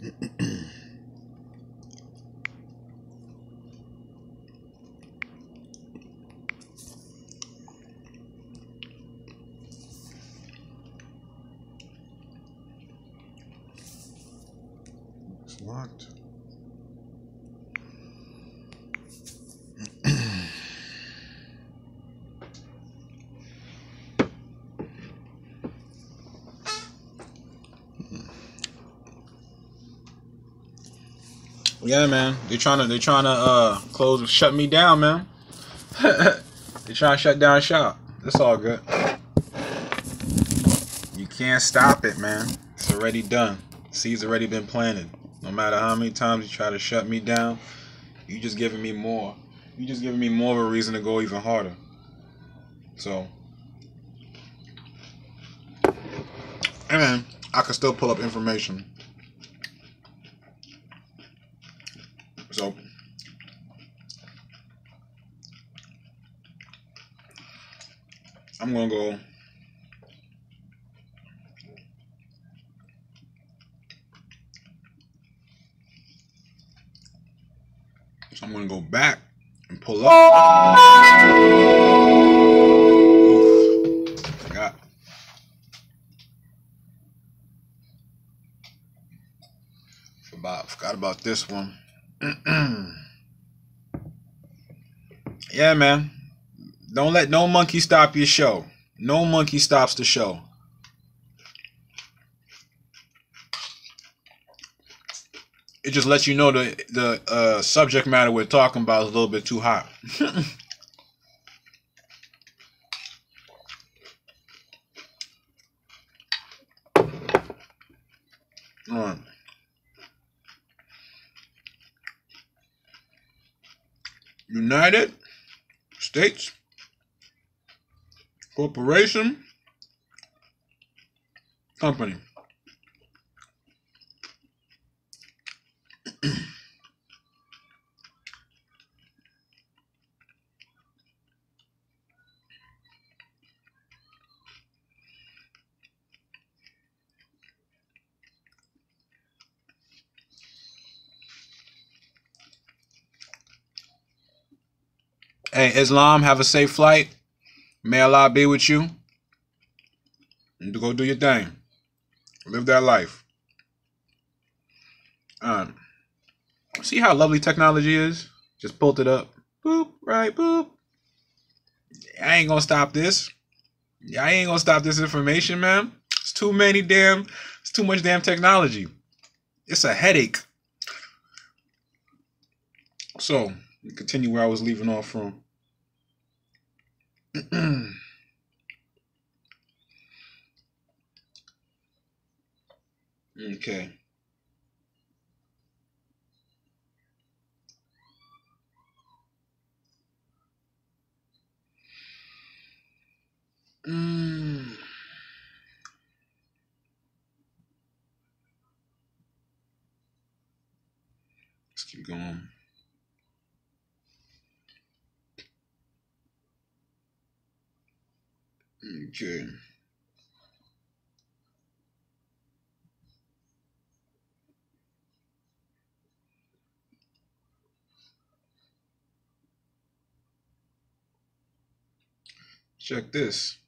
It's locked. Yeah, man. They trying to close, shut me down, man. They trying to shut down shop. It's all good. You can't stop it, man. It's already done. Seed's already been planted. No matter how many times you try to shut me down, you just giving me more. You just giving me more of a reason to go even harder. So, and then I can still pull up information. So, I'm gonna go. So I'm gonna go back and pull up. Oof, forgot about this one. Yeah, man. Don't let no monkey stop your show. No monkey stops the show. It just lets you know the subject matter we're talking about is a little bit too hot. All right. United States Corporation Company. Hey, Islam, have a safe flight. May Allah be with you. And go do your thing. Live that life. See how lovely technology is? Just pulled it up. Boop, right, boop. I ain't gonna stop this. I ain't gonna stop this information, man. It's too much damn technology. It's a headache. So, continue where I was leaving off from. Okay. Let's keep going. Okay. Check this.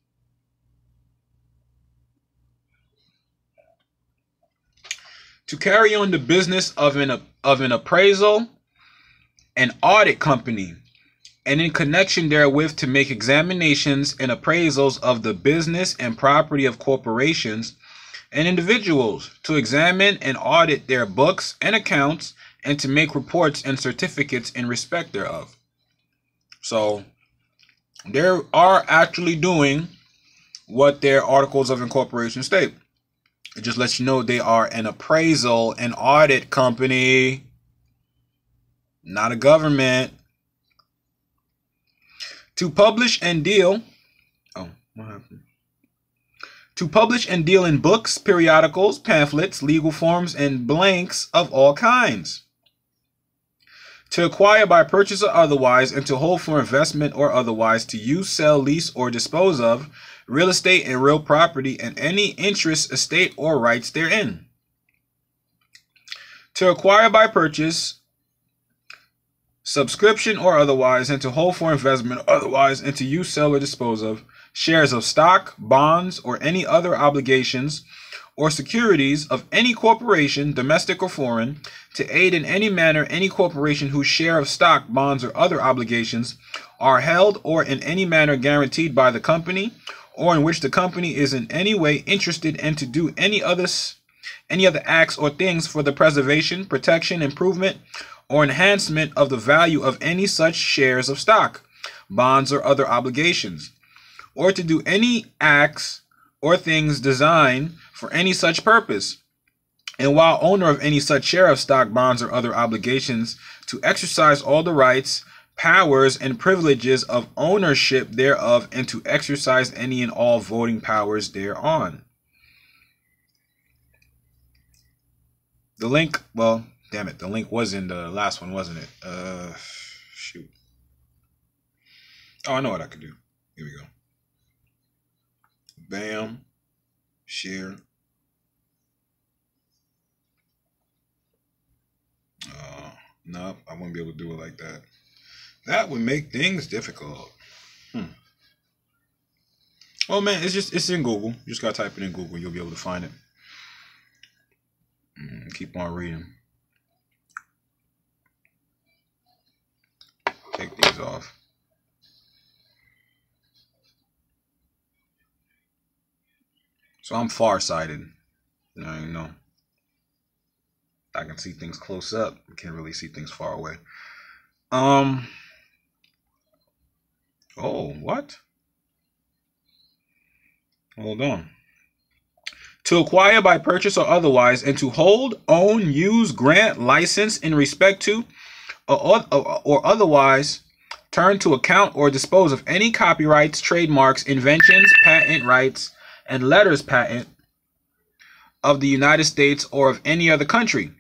To carry on the business of an appraisal and audit company, and in connection therewith to make examinations and appraisals of the business and property of corporations and individuals, to examine and audit their books and accounts, and to make reports and certificates in respect thereof. So they are actually doing what their articles of incorporation state. It just lets you know they are an appraisal and audit company, not a government. To publish and deal. Oh, what happened? To publish and deal in books, periodicals, pamphlets, legal forms, and blanks of all kinds. To acquire by purchase or otherwise, and to hold for investment or otherwise, to use, sell, lease, or dispose of real estate and real property, and any interest, estate, or rights therein. To acquire by purchase, subscription or otherwise, and to hold for investment or otherwise, and to use, sell, or dispose of shares of stock, bonds, or any other obligations or securities of any corporation, domestic or foreign, to aid in any manner any corporation whose share of stock, bonds, or other obligations are held or in any manner guaranteed by the company, or in which the company is in any way interested, and to do any other acts or things for the preservation, protection, improvement, or enhancement of the value of any such shares of stock, bonds, or other obligations, or to do any acts or things designed for any such purpose, and while owner of any such share of stock, bonds, or other obligations, to exercise all the rights, powers, and privileges of ownership thereof, and to exercise any and all voting powers thereon. The link, well, damn it, the link was in the last one, wasn't it? Shoot. Oh, I know what I could do. Here we go. Bam. Share. Nope, I wouldn't be able to do it like that. That would make things difficult. Oh man, it's in Google. You just gotta type it in Google. You'll be able to find it. Keep on reading. Take these off. So I'm farsighted. You know. I can see things close up. I can't really see things far away. Oh, what? Hold on. To acquire by purchase or otherwise, and to hold, own, use, grant, license in respect to, or otherwise turn to account or dispose of any copyrights, trademarks, inventions, patent rights, and letters patent of the United States or of any other country.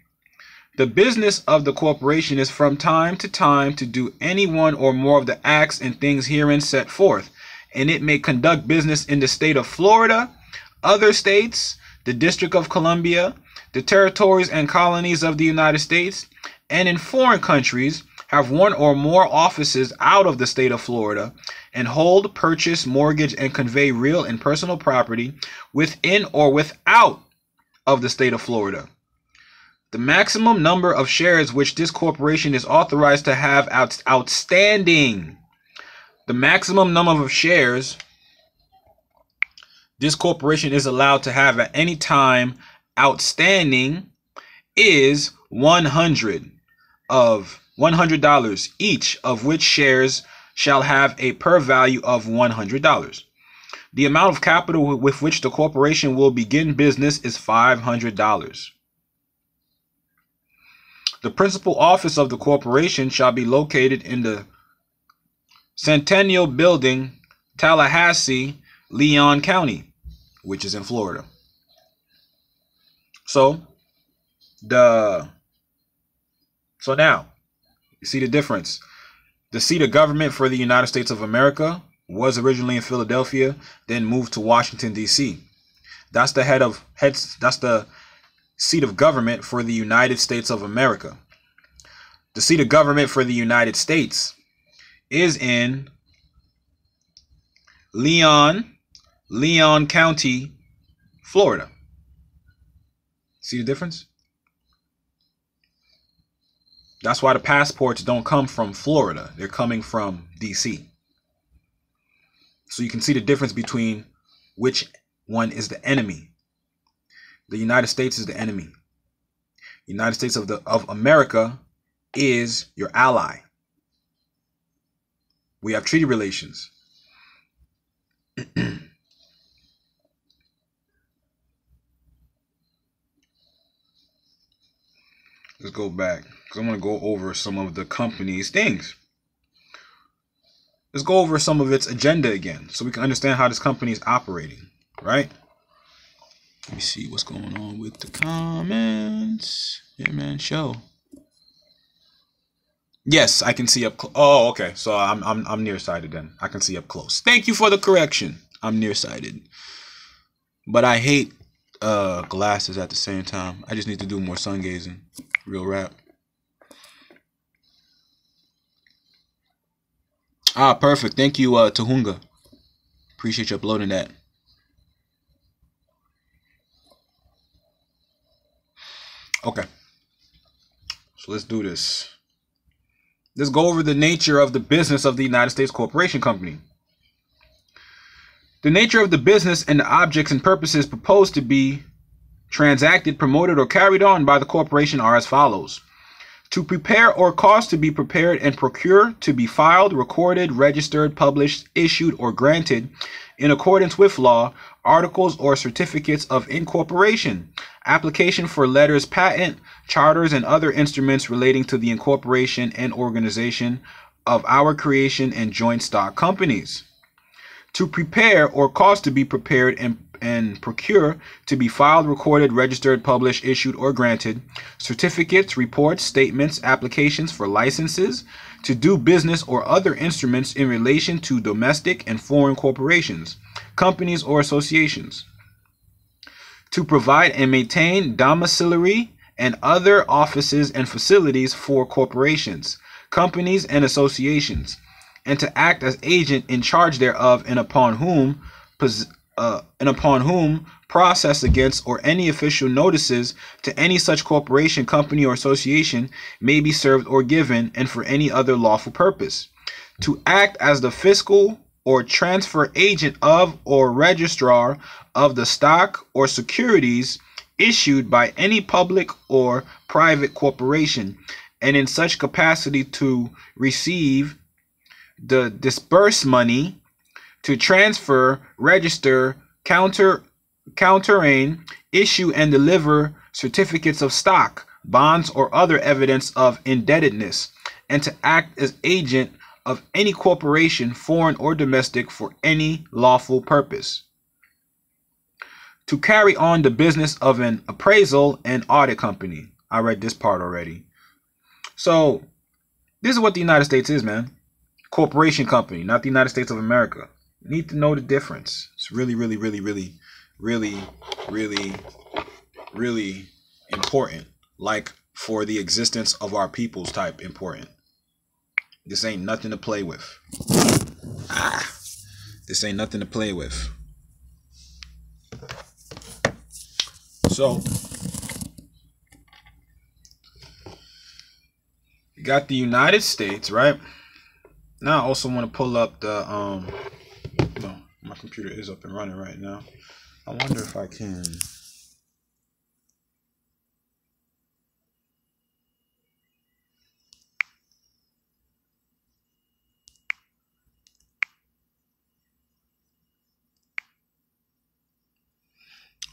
The business of the corporation is from time to time to do any one or more of the acts and things herein set forth, and it may conduct business in the state of Florida, other states, the District of Columbia, the territories and colonies of the United States, and in foreign countries, have one or more offices out of the state of Florida, and hold, purchase, mortgage, and convey real and personal property within or without of the state of Florida. The maximum number of shares which this corporation is authorized to have outstanding. The maximum number of shares this corporation is allowed to have at any time outstanding is $100 each, of which shares shall have a per value of $100. The amount of capital with which the corporation will begin business is $500. The principal office of the corporation shall be located in the Centennial Building, Tallahassee, Leon County, which is in Florida. So now you see the difference. The seat of government for the United States of America was originally in Philadelphia, then moved to Washington, D.C. That's the seat of government for the United States of America. The seat of government for the United States is in Leon County, Florida. See the difference? That's why the passports don't come from Florida. They're coming from DC. So you can see the difference between which one is the enemy. The United States is the enemy. The United States of America is your ally. We have treaty relations. Let's go back, because I'm going to go over some of the company's things. Let's go over some of its agenda again, so we can understand how this company is operating, right? Let me see what's going on with the comments. Yeah, man, show. Yes, I can see up close. Oh, okay. So I'm nearsighted then. I can see up close. Thank you for the correction. I'm nearsighted. But I hate glasses at the same time. I just need to do more sun gazing. Real rap. Ah, perfect. Thank you, Tahunga. Appreciate you uploading that. Okay. So let's do this. Let's go over the nature of the business of the United States Corporation Company. The nature of the business and the objects and purposes proposed to be transacted, promoted, or carried on by the corporation are as follows. To prepare or cause to be prepared and procure to be filed, recorded, registered, published, issued, or granted in accordance with law, articles or certificates of incorporation, application for letters patent, charters, and other instruments relating to the incorporation and organization of our creation and joint stock companies. To prepare or cause to be prepared and procure to be filed, recorded, registered, published, issued, or granted certificates, reports, statements, applications for licenses, to do business or other instruments in relation to domestic and foreign corporations, companies, or associations. To provide and maintain domiciliary and other offices and facilities for corporations, companies, and associations, and to act as agent in charge thereof, and upon whom process against or any official notices to any such corporation, company, or association may be served or given, and for any other lawful purpose. To act as the fiscal or transfer agent of or registrar of the stock or securities issued by any public or private corporation, and in such capacity to receive the disbursed money, to transfer, register, countertain, issue, and deliver certificates of stock, bonds, or other evidence of indebtedness, and to act as agent of any corporation, foreign or domestic, for any lawful purpose. To carry on the business of an appraisal and audit company. I read this part already. So this is what the United States is, man. Corporation company, not the United States of America. You need to know the difference. It's really, really, really, really, really, really, really important. Like for the existence of our people's type important. This ain't nothing to play with. This ain't nothing to play with. So you got the United States, right? Now I also want to pull up the no, my computer is up and running right now. I wonder if I can.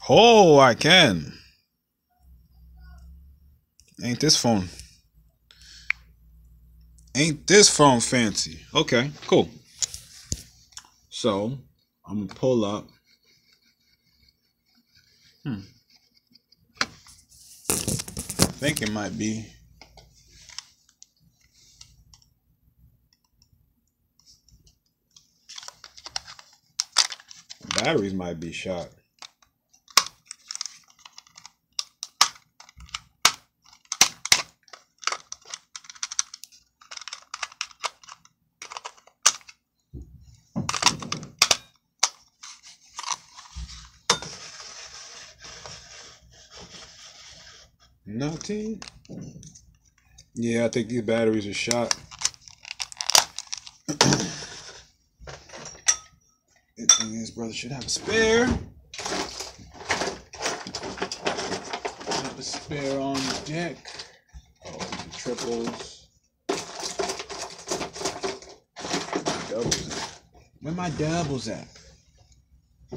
Oh, I can. Ain't this phone fancy? Okay, cool. So I'm gonna pull up. I think it might be. Batteries might be shot. Nothing. Yeah, I think these batteries are shot. The thing is, brother should have a spare. Have a spare on the deck. Oh, the triples. Doubles. Where my doubles at? I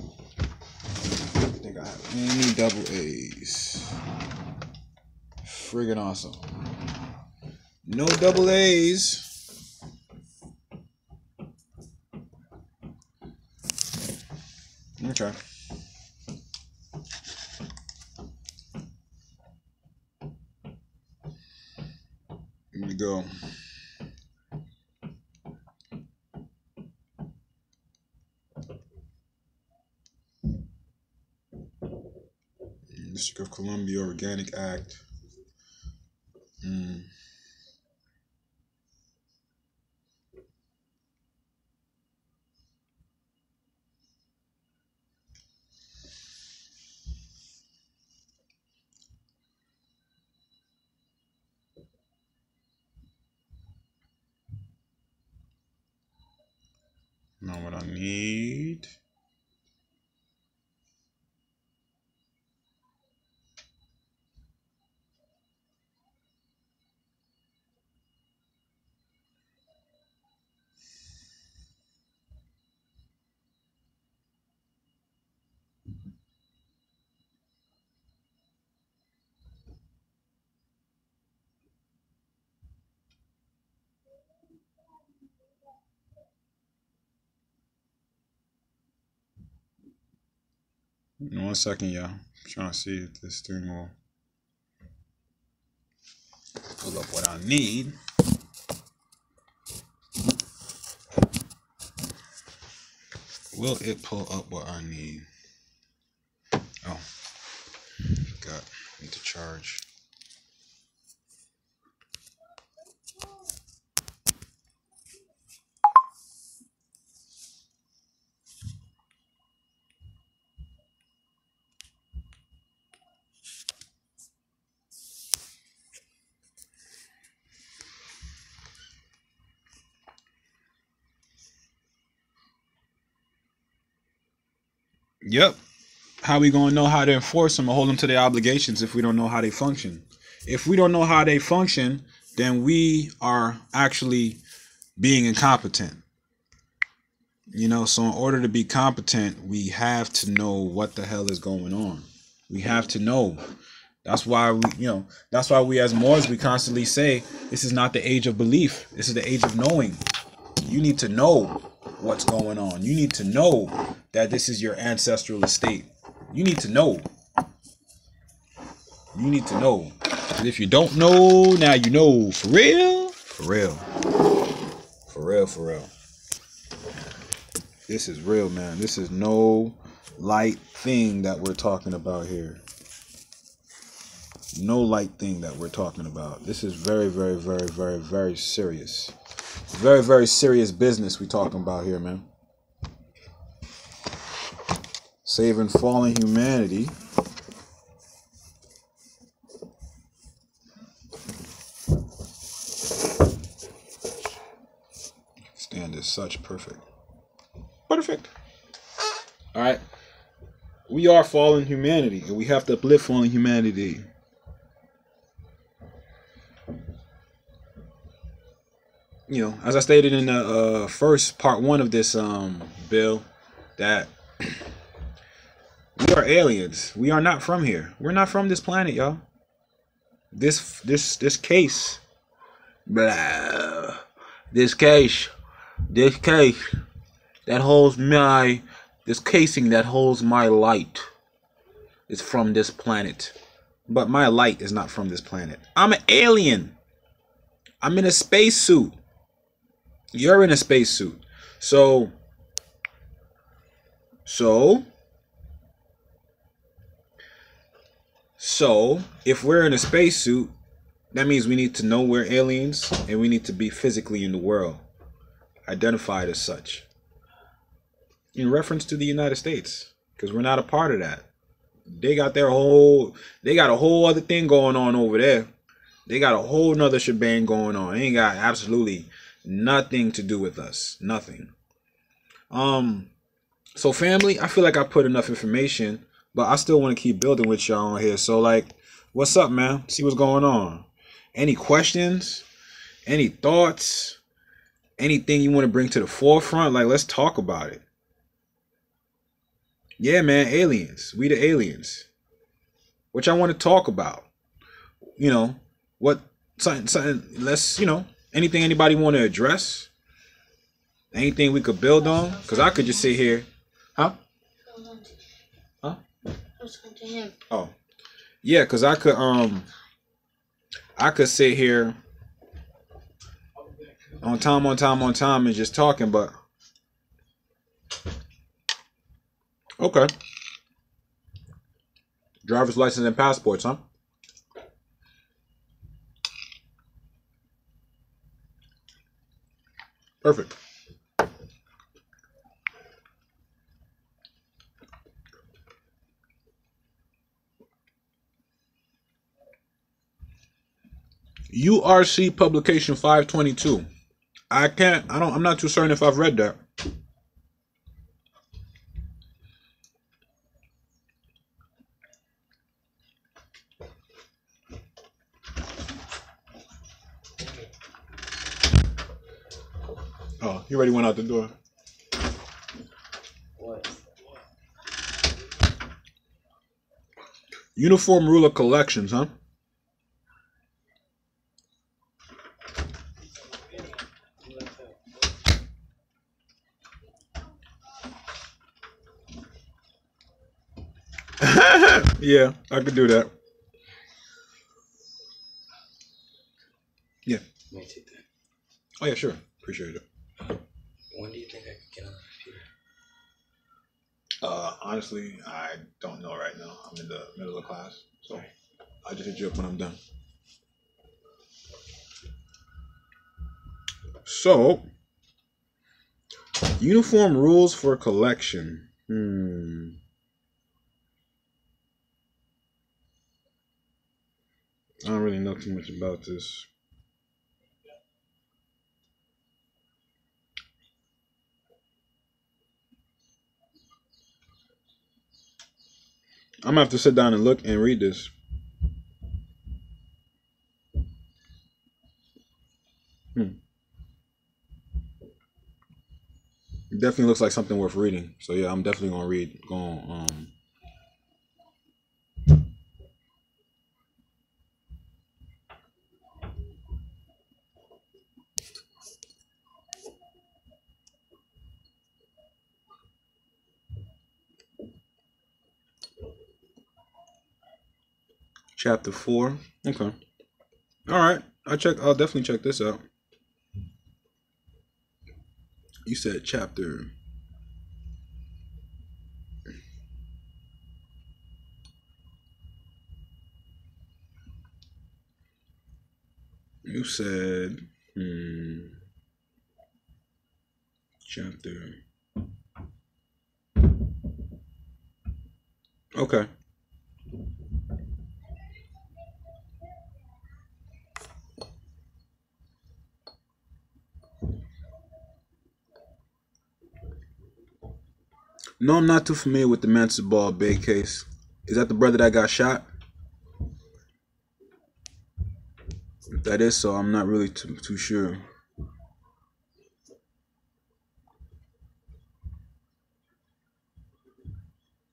don't think I have any double A's. Friggin' awesome. No double A's. Okay. Here we go. District of Columbia Organic Act. Mm. Know what I need. One second, y'all. I'm trying to see if this thing will pull up what I need. Will it pull up what I need? Oh, God, need to charge. Yep. How we gonna know how to enforce them or hold them to their obligations if we don't know how they function? If we don't know how they function, then we are actually being incompetent. You know, so in order to be competent, we have to know what the hell is going on. We have to know. That's why that's why we as Moors, we constantly say, this is not the age of belief. This is the age of knowing. You need to know what's going on. You need to know that this is your ancestral estate. You need to know. You need to know. And if you don't know, now you know. For real? For real. For real, for real. This is real, man. This is no light thing that we're talking about here. No light thing that we're talking about. This is very, very, very, very, very serious. Very, very serious business we talking about here, man. Saving fallen humanity. Stand as such. Perfect. Perfect. All right. We are fallen humanity, and we have to uplift fallen humanity. You know, as I stated in the first part one of this bill, that we are aliens. We are not from here. We're not from this planet, y'all. This case, blah, this case that holds this casing that holds my light is from this planet, but my light is not from this planet. I'm an alien. I'm in a spacesuit. You're in a spacesuit. So if we're in a spacesuit, that means we need to know we're aliens and we need to be physically in the world, identified as such. In reference to the United States, because we're not a part of that. They got a whole other thing going on over there. They got a whole nother shebang going on. It ain't got absolutely nothing to do with us. Nothing. So family, I feel like I put enough information, but I still want to keep building with y'all on here. So like, what's up, man? See what's going on. Any questions? Any thoughts? Anything you want to bring to the forefront? Like, let's talk about it. Yeah, man, aliens. We the aliens. What y'all want to talk about? You know, what something let's, anything anybody want to address? Anything we could build on? Because I could just sit here. Huh? Huh? I was talking to him. Oh. Yeah, because I could sit here on time and just talking, but okay. Driver's license and passports, huh? Perfect. URC publication 522. I'm not too certain if I've read that. Oh, he already went out the door. What? Uniform Rule of Collections, huh? Yeah, I could do that. Yeah. Let me take that. Oh, yeah, sure. Appreciate it. When do you think I could get on the computer? Honestly, I don't know right now. I'm in the middle of class, so I'll just hit you up when I'm done. So, uniform rules for collection. I don't really know too much about this. I'm gonna have to sit down and look and read this. It definitely looks like something worth reading. So yeah, I'm definitely gonna read. Chapter 4. Okay. All right. I'll definitely check this out. You said chapter. You said chapter. Okay. No, I'm not too familiar with the Mansur Bay case. Is that the brother that got shot? If that is so, I'm not really too sure.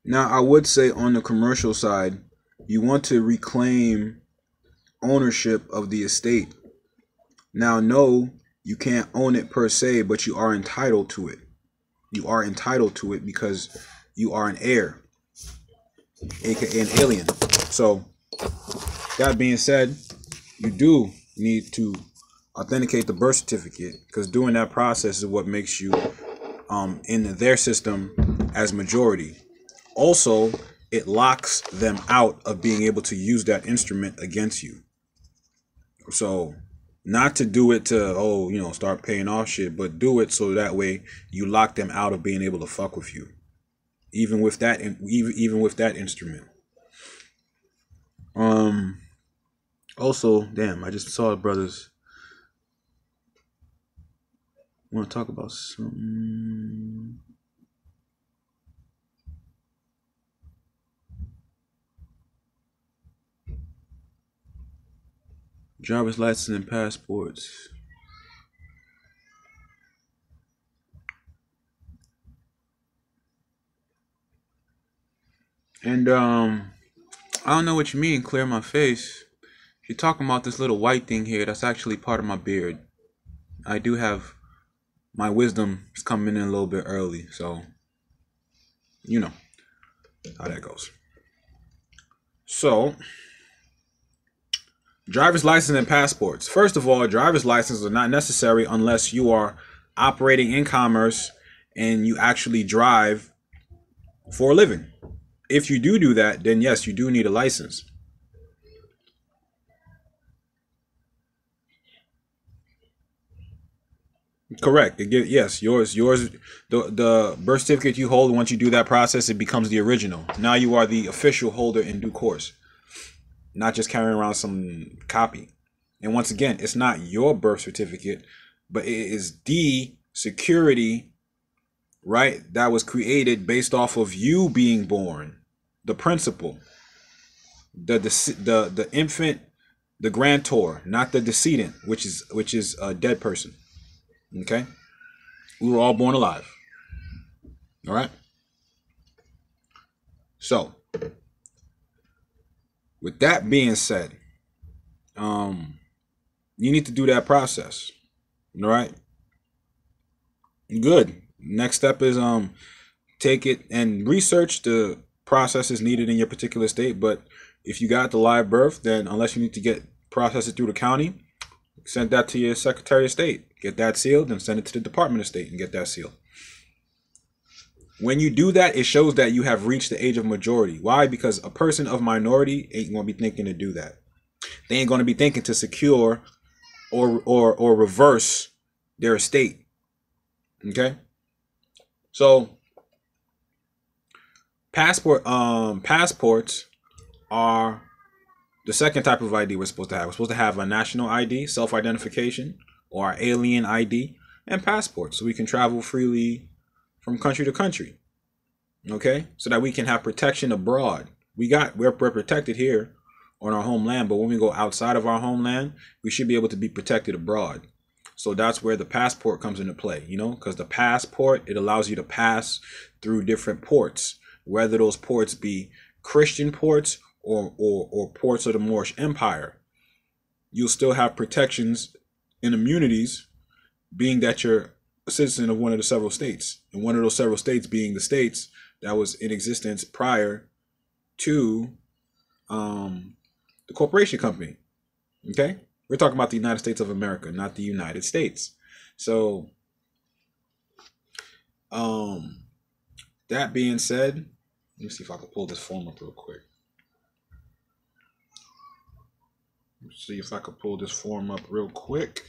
Now, I would say on the commercial side, you want to reclaim ownership of the estate. Now, no, you can't own it per se, but you are entitled to it. You are entitled to it because you are an heir, aka an alien. So, that being said, you do need to authenticate the birth certificate, because doing that process is what makes you in their system as majority. Also, it locks them out of being able to use that instrument against you. So, not to do it to start paying off shit, but do it so that way you lock them out of being able to fuck with you, even with that instrument. Also, damn, I just saw the brothers want to talk about something. Driver's license and passports. And I don't know what you mean, clear my face. You're talking about this little white thing here. That's actually part of my beard. I do have my wisdom is coming in a little bit early, so you know how that goes. So, driver's license and passports. First of all, driver's licenses are not necessary unless you are operating in commerce and you actually drive for a living. If you do that, then yes, you do need a license. Correct. Yes, yours. The birth certificate you hold, once you do that process, it becomes the original. Now you are the official holder in due course, not just carrying around some copy. And once again, it's not your birth certificate, but it is the security, right? That was created based off of you being born, the principal, the infant, the grantor, not the decedent, which is a dead person. Okay, we were all born alive. All right. So, with that being said, you need to do that process. All right. Good. Next step is take it and research the processes needed in your particular state. But if you got the live birth, then unless you need to process it through the county, send that to your Secretary of State. Get that sealed and send it to the Department of State and get that sealed. When you do that, it shows that you have reached the age of majority. Why? Because a person of minority ain't going to be thinking to do that. They ain't going to be thinking to secure or reverse their estate. Okay? So passports are the second type of ID we're supposed to have. We're supposed to have a national ID, self-identification, or our alien ID, and passports, so we can travel freely from country to country. Okay, so that we can have protection abroad. We're protected here on our homeland, but when we go outside of our homeland, we should be able to be protected abroad. So that's where the passport comes into play, because the passport, it allows you to pass through different ports, whether those ports be Christian ports or ports of the Moorish Empire. You'll still have protections and immunities, being that you're a citizen of one of the several states, and one of those several states being the states that was in existence prior to the corporation company. Okay, we're talking about the United States of America, not the United States. So that being said, let me see if I can pull this form up real quick. Let's see if I could pull this form up real quick.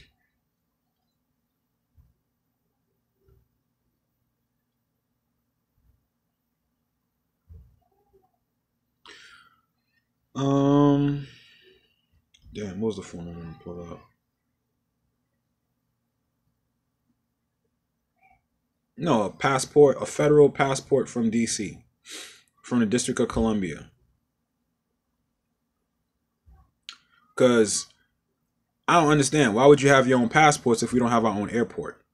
Damn, what was the form I'm gonna pull up? No, a federal passport from DC, from the District of Columbia. Because I don't understand. Why would you have your own passports if we don't have our own airport?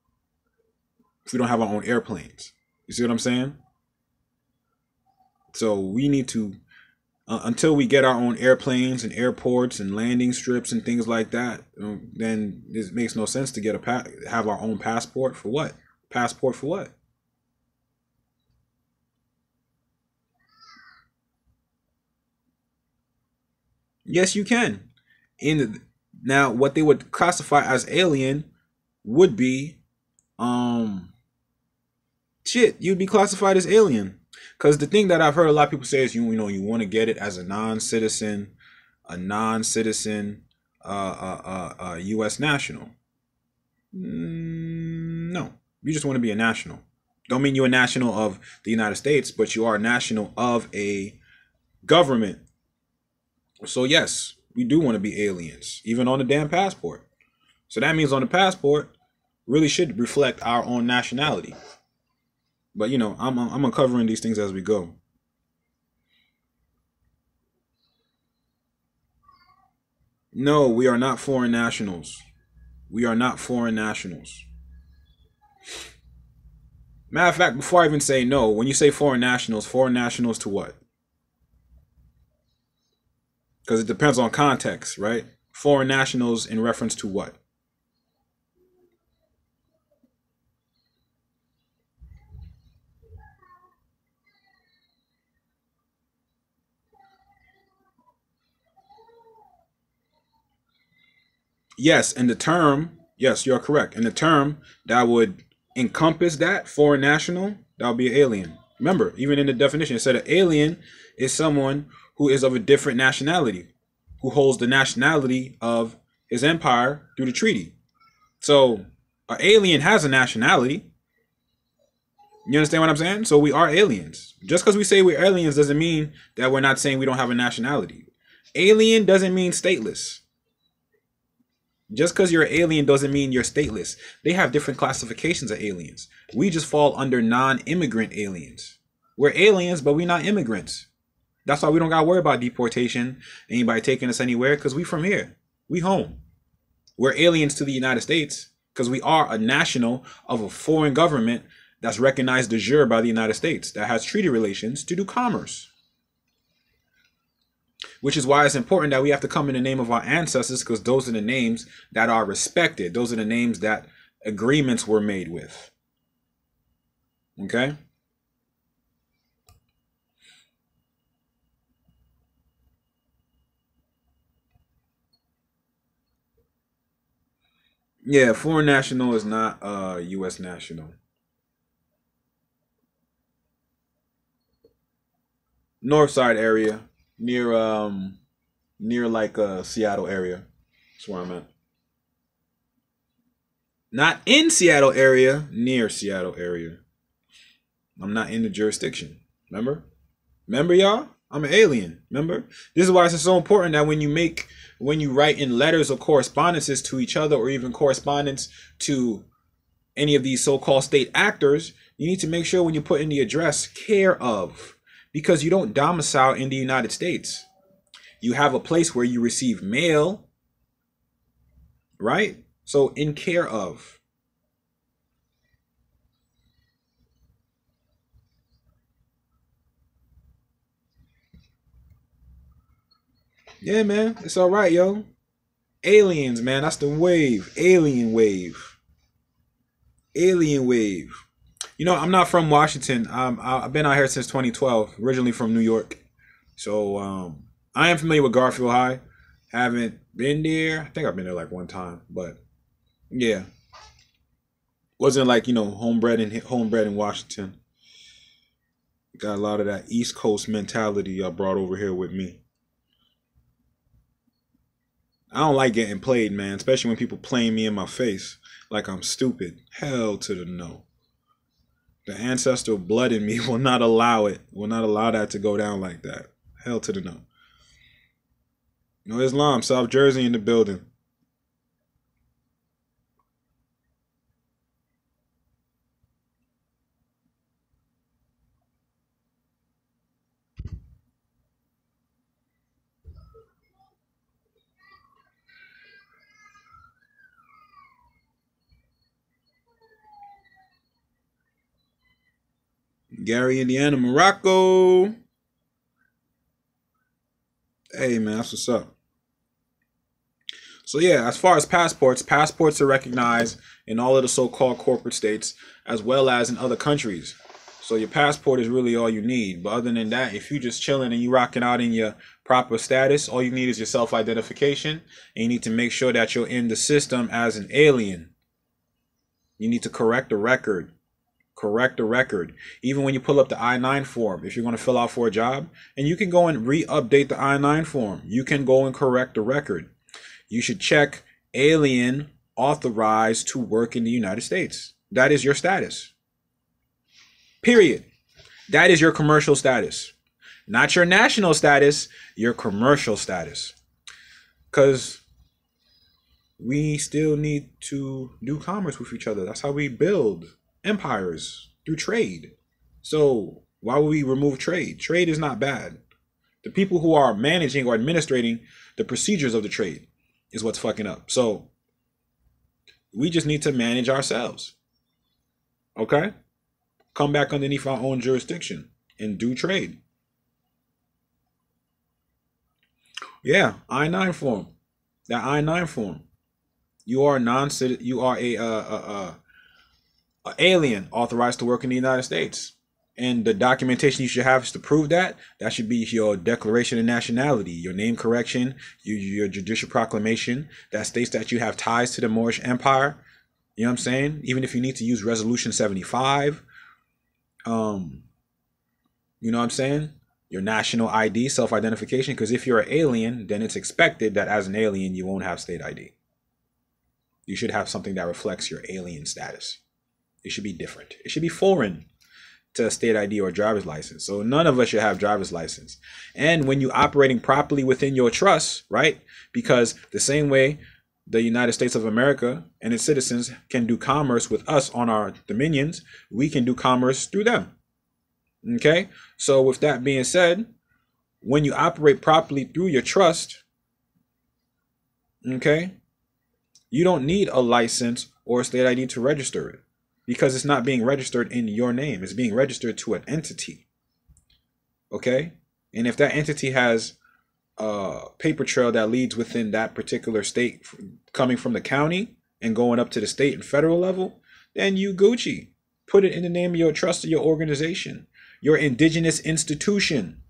If we don't have our own airplanes? You see what I'm saying? So we need to, until we get our own airplanes and airports and landing strips and things like that, then it makes no sense to have our own passport for what? Passport for what? Yes, you can. Now, what they would classify as alien would be, you'd be classified as alien. Because the thing that I've heard a lot of people say is, you want to get it as a non-citizen, U.S. national. No, you just want to be a national. Don't mean you're a national of the United States, but you are a national of a government. So yes, we do want to be aliens, even on the damn passport. So that means on the passport really should reflect our own nationality. But I'm uncovering these things as we go. No, we are not foreign nationals. We are not foreign nationals. Matter of fact, before I even say no, when you say foreign nationals to what? Because it depends on context, right? Foreign nationals in reference to what? Yes, and the term, yes, you're correct. And the term that would encompass that, foreign national, that would be an alien. Remember, even in the definition, it said an alien is someone who is of a different nationality, who holds the nationality of his empire through the treaty. So An alien has a nationality. You understand what I'm saying? So we are aliens. Just because we say we're aliens doesn't mean that we're not saying we don't have a nationality. Alien doesn't mean stateless. Just because you're an alien doesn't mean you're stateless. They have different classifications of aliens. We just fall under non-immigrant aliens. We're aliens, but we're not immigrants. That's why we don't got to worry about deportation, anybody taking us anywhere, because we from here. We home. We're aliens to the United States because we are a national of a foreign government that's recognized de jure by the United States that has treaty relations to do commerce. Which is why it's important that we have to come in the name of our ancestors, because those are the names that are respected. Those are the names that agreements were made with. Okay? Yeah, foreign national is not U.S. national. North side area, near like Seattle area. That's where I'm at. Not in Seattle area, near Seattle area. I'm not in the jurisdiction. Remember y'all? I'm an alien. Remember? This is why it's so important that when you write in letters or correspondences to each other, or even correspondence to any of these so-called state actors, you need to make sure when you put in the address, care of, because you don't domicile in the United States. You have a place where you receive mail, right? So in care of. Yeah, man, it's all right, yo. Aliens, man, that's the wave. Alien wave. Alien wave. You know, I'm not from Washington. I've been out here since 2012, originally from New York. So I am familiar with Garfield High. Haven't been there. I think I've been there like one time, but yeah, wasn't like, you know, homebred in Washington. Got a lot of that East Coast mentality I brought over here with me. I don't like getting played, man, especially when people playing me in my face like I'm stupid. Hell to the no. The ancestral blood in me will not allow it. Will not allow that to go down like that. Hell to the no. No Islam, South Jersey in the building. Gary, Indiana, Morocco. Hey, man, that's what's up. So yeah, as far as passports are recognized in all of the so-called corporate states as well as in other countries. So your passport is really all you need. But other than that, if you just chilling and you rocking out in your proper status, all you need is your self-identification, and you need to make sure that you're in the system as an alien. You need to correct the record. Correct the record. Even when you pull up the I-9 form, if you're going to fill out for a job, and you can go and re-update the I-9 form, you can go and correct the record. You should check alien authorized to work in the United States. That is your status. Period. That is your commercial status. Not your national status, your commercial status. Because we still need to do commerce with each other. That's how we build empires, through trade. So why would we remove trade? Trade is not bad. The people who are managing or administrating the procedures of the trade is what's fucking up. So we just need to manage ourselves. Okay? Come back underneath our own jurisdiction and do trade. Yeah, I-9 form. That I-9 form. You are a alien authorized to work in the United States. And the documentation you should have is to prove that. That should be your declaration of nationality, your name correction, your judicial proclamation that states that you have ties to the Moorish Empire. You know what I'm saying? Even if you need to use Resolution 75. You know what I'm saying? Your national ID, self-identification. Because if you're an alien, then it's expected that as an alien, you won't have state ID. you should have something that reflects your alien status. It should be different. It should be foreign to a state ID or driver's license. So none of us should have driver's license. And when you're operating properly within your trust, right? Because the same way the United States of America and its citizens can do commerce with us on our dominions, we can do commerce through them. Okay? So with that being said, when you operate properly through your trust, okay, you don't need a license or a state ID to register it, because it's not being registered in your name. It's being registered to an entity. Okay? And if that entity has a paper trail that leads within that particular state, coming from the county and going up to the state and federal level, then you Gucci. Put it in the name of your trust of your organization, your indigenous institution.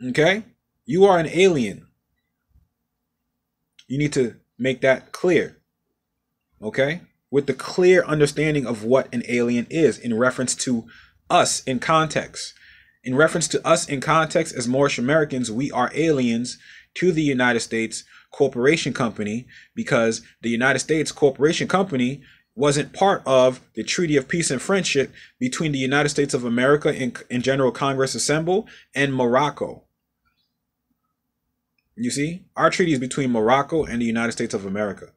Okay? You are an alien. You need to make that clear. Okay? With the clear understanding of what an alien is in reference to us in context. In reference to us in context as Moorish Americans, we are aliens to the United States Corporation Company, because the United States Corporation Company wasn't part of the Treaty of Peace and Friendship between the United States of America in General Congress Assemble and Morocco. You see, our treaty is between Morocco and the United States of America,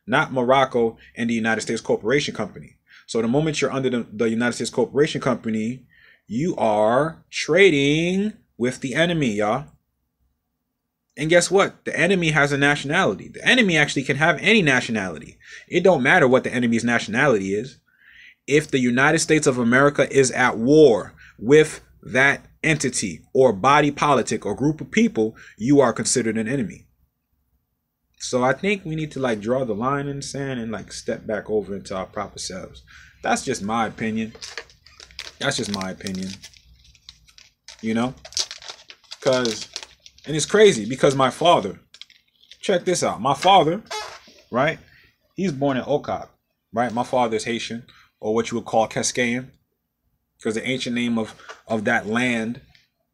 not Morocco and the United States Corporation Company. So the moment you're under the United States Corporation Company, you are trading with the enemy, y'all. And guess what? The enemy has a nationality. The enemy actually can have any nationality. It don't matter what the enemy's nationality is. If the United States of America is at war with that entity or body politic or group of people, you are considered an enemy. So I think we need to like draw the line in the sand and like step back over into our proper selves. That's just my opinion. That's just my opinion. You know? And it's crazy because my father, check this out. My father, right? He's born in Okap, right? My father is Haitian, or what you would call Cascayan, because the ancient name of that land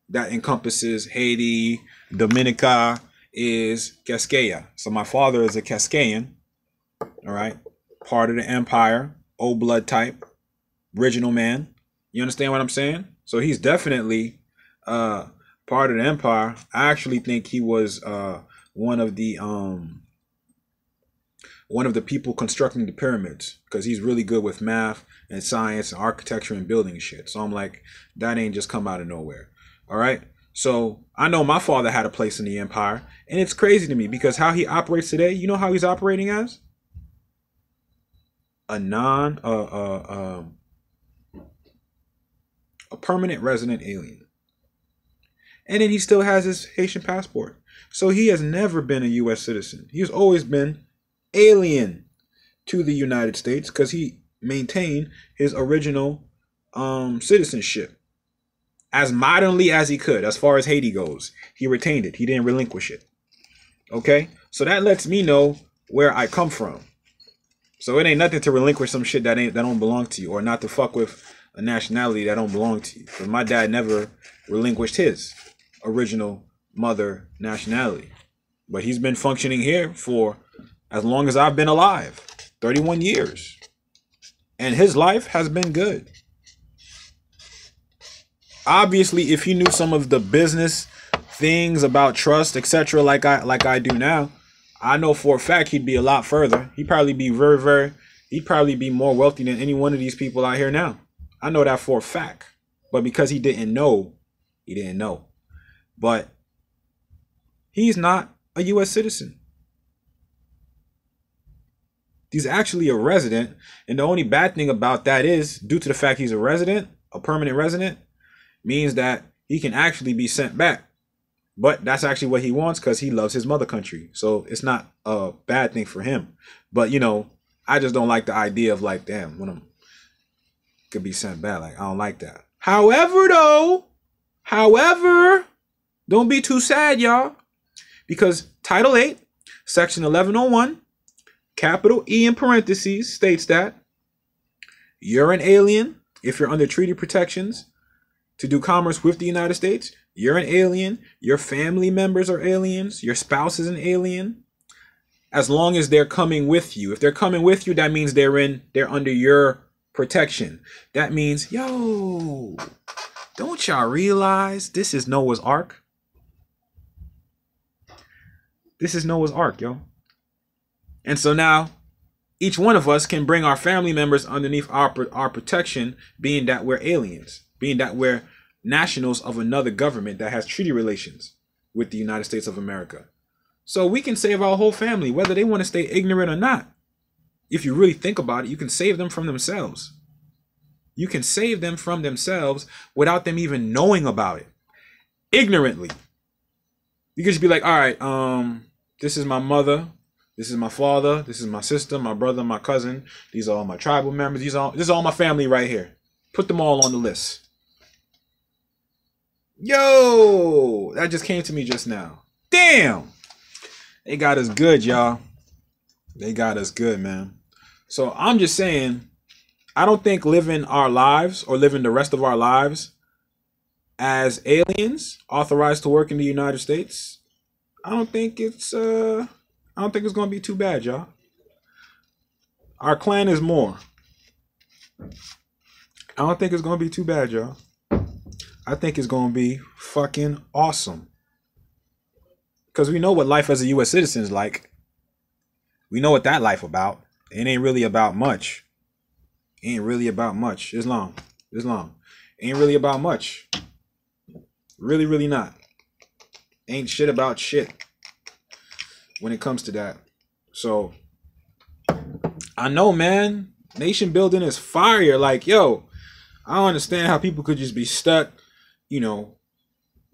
that encompasses Haiti, Dominica, is Cascaya. So my father is a Cascayan, all right? Part of the empire, old blood type, original man. You understand what I'm saying? So he's definitely part of the empire. I actually think he was one of the people constructing the pyramids, because he's really good with math and science and architecture and building shit. So I'm like, that ain't just come out of nowhere. All right. So I know my father had a place in the empire, and it's crazy to me because how he operates today, you know how he's operating as? A permanent resident alien. And then he still has his Haitian passport. So he has never been a U.S. citizen. He's always been alien to the United States because he maintained his original citizenship as modernly as he could. As far as Haiti goes, he retained it. He didn't relinquish it. Okay? So that lets me know where I come from. So it ain't nothing to relinquish some shit that don't belong to you, or not to fuck with a nationality that don't belong to you. Because my dad never relinquished his original mother nationality. But he's been functioning here for as long as I've been alive, 31 years. And his life has been good. Obviously, if he knew some of the business things about trust, etc., like I do now, I know for a fact he'd be a lot further. He'd probably be he'd probably be more wealthy than any one of these people out here now. I know that for a fact. But because he didn't know, he didn't know. But he's not a U.S. citizen. He's actually a resident. And the only bad thing about that is, due to the fact he's a resident, a permanent resident, means that he can actually be sent back. But that's actually what he wants, because he loves his mother country. So it's not a bad thing for him. But, you know, I just don't like the idea of like, damn, when I'm could be sent back. Like, I don't like that. However, don't be too sad, y'all. Because Title 8, Section 1101, capital E in parentheses, states that you're an alien if you're under treaty protections to do commerce with the United States. You're an alien. Your family members are aliens. Your spouse is an alien. as long as they're coming with you. If they're coming with you, that means they're under your protection. That means, yo, don't y'all realize this is Noah's Ark? This is Noah's Ark, yo. And so now each one of us can bring our family members underneath our protection, being that we're aliens, being that we're nationals of another government that has treaty relations with the United States of America. So we can save our whole family, whether they want to stay ignorant or not. If you really think about it, you can save them from themselves. You can save them from themselves without them even knowing about it. Ignorantly. You can just be like, all right, this is my mother. This is my father. This is my sister, my brother, my cousin. These are all my tribal members. This is all my family right here. Put them all on the list. Yo, that just came to me just now. Damn. They got us good, y'all. They got us good, man. So I'm just saying, I don't think living our lives or living the rest of our lives as aliens authorized to work in the United States, I don't think it's going to be too bad, y'all. Our clan is more. I don't think it's going to be too bad, y'all. I think it's going to be fucking awesome. Because we know what life as a U.S. citizen is like. We know what that life about. It ain't really about much. It ain't really about much. Islam. Ain't really about much. Really, really not. Ain't shit about shit when it comes to that. So, I know, man. Nation building is fire. Like, yo, I don't understand how people could just be stuck, you know,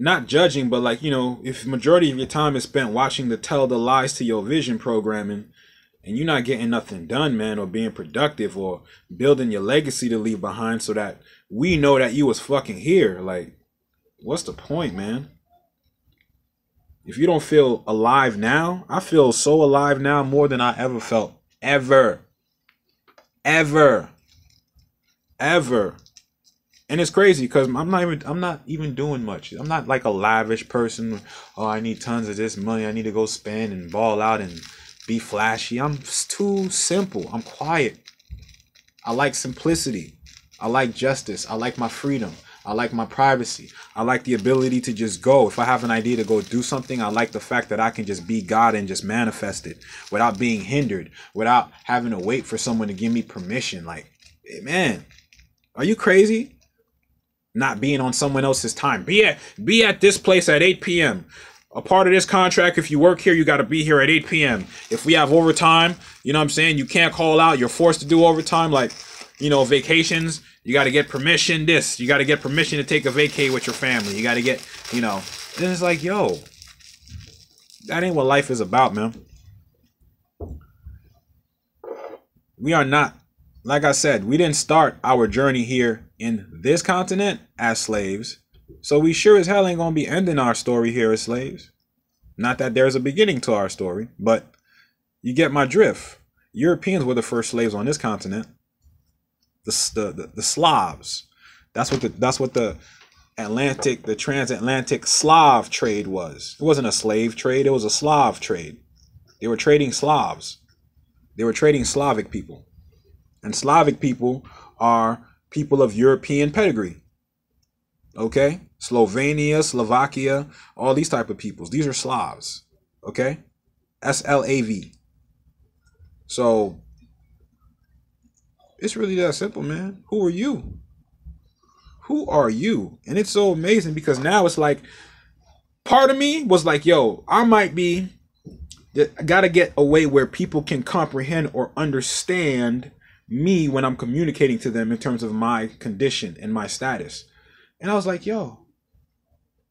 not judging, but like, you know, if majority of your time is spent watching the Tell the Lies to Your Vision programming and you're not getting nothing done, man, or being productive or building your legacy to leave behind so that we know that you was fucking here. Like, what's the point, man? If you don't feel alive now, I feel so alive now more than I ever felt. Ever. And it's crazy because I'm not even doing much. I'm not like a lavish person. Oh, I need tons of this money. I need to go spend and ball out and be flashy. I'm too simple. I'm quiet. I like simplicity. I like justice. I like my freedom. I like my privacy. I like the ability to just go. If I have an idea to go do something, I like the fact that I can just be God and just manifest it without being hindered, without having to wait for someone to give me permission. Like, hey, man, are you crazy? Not being on someone else's time. Be at this place at 8 p.m. A part of this contract, if you work here, you got to be here at 8 p.m. If we have overtime, you know what I'm saying? You can't call out. You're forced to do overtime. Like, you know, vacations, you got to get permission. You got to get permission to take a vacay with your family. You got to get, you know, and it's like, yo, that ain't what life is about, man. We are not, like I said, we didn't start our journey here in this continent as slaves. So we sure as hell ain't going to be ending our story here as slaves. Not that there's a beginning to our story, but you get my drift. Europeans were the first slaves on this continent. The Slavs. That's what the transatlantic Slav trade was. It wasn't a slave trade, it was a Slav trade. They were trading Slavs. They were trading Slavic people. And Slavic people are people of European pedigree. Okay? Slovenia, Slovakia, all these type of peoples. These are Slavs. Okay? S-L-A-V. So, it's really that simple, man. Who are you? Who are you? And it's so amazing because now it's like, part of me was like, yo, I gotta get a way where people can comprehend or understand me when I'm communicating to them in terms of my condition and my status. And I was like, yo,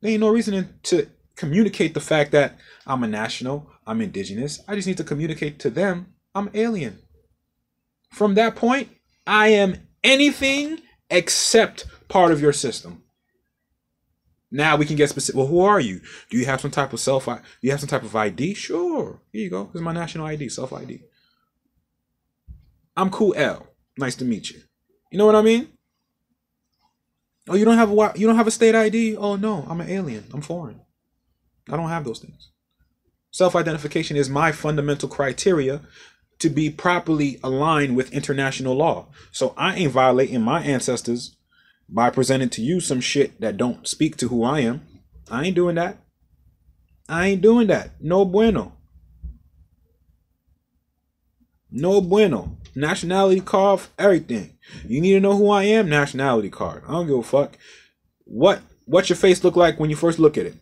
there ain't no reason to communicate the fact that I'm a national, I'm indigenous. I just need to communicate to them I'm alien. From that point, I am anything except part of your system. Now we can get specific. Well, who are you? Do you have some type of do you have some type of ID? Sure. Here you go. This is my national ID, self-ID. I'm Cool L. Nice to meet you. You know what I mean? Oh, you don't have a state ID? Oh no, I'm an alien. I'm foreign. I don't have those things. Self-identification is my fundamental criteria to be properly aligned with international law. So I ain't violating my ancestors by presenting to you some shit that don't speak to who I am. I ain't doing that. I ain't doing that. No bueno. No bueno. Nationality card, everything. You need to know who I am, nationality card. I don't give a fuck. What's your face look like when you first look at it?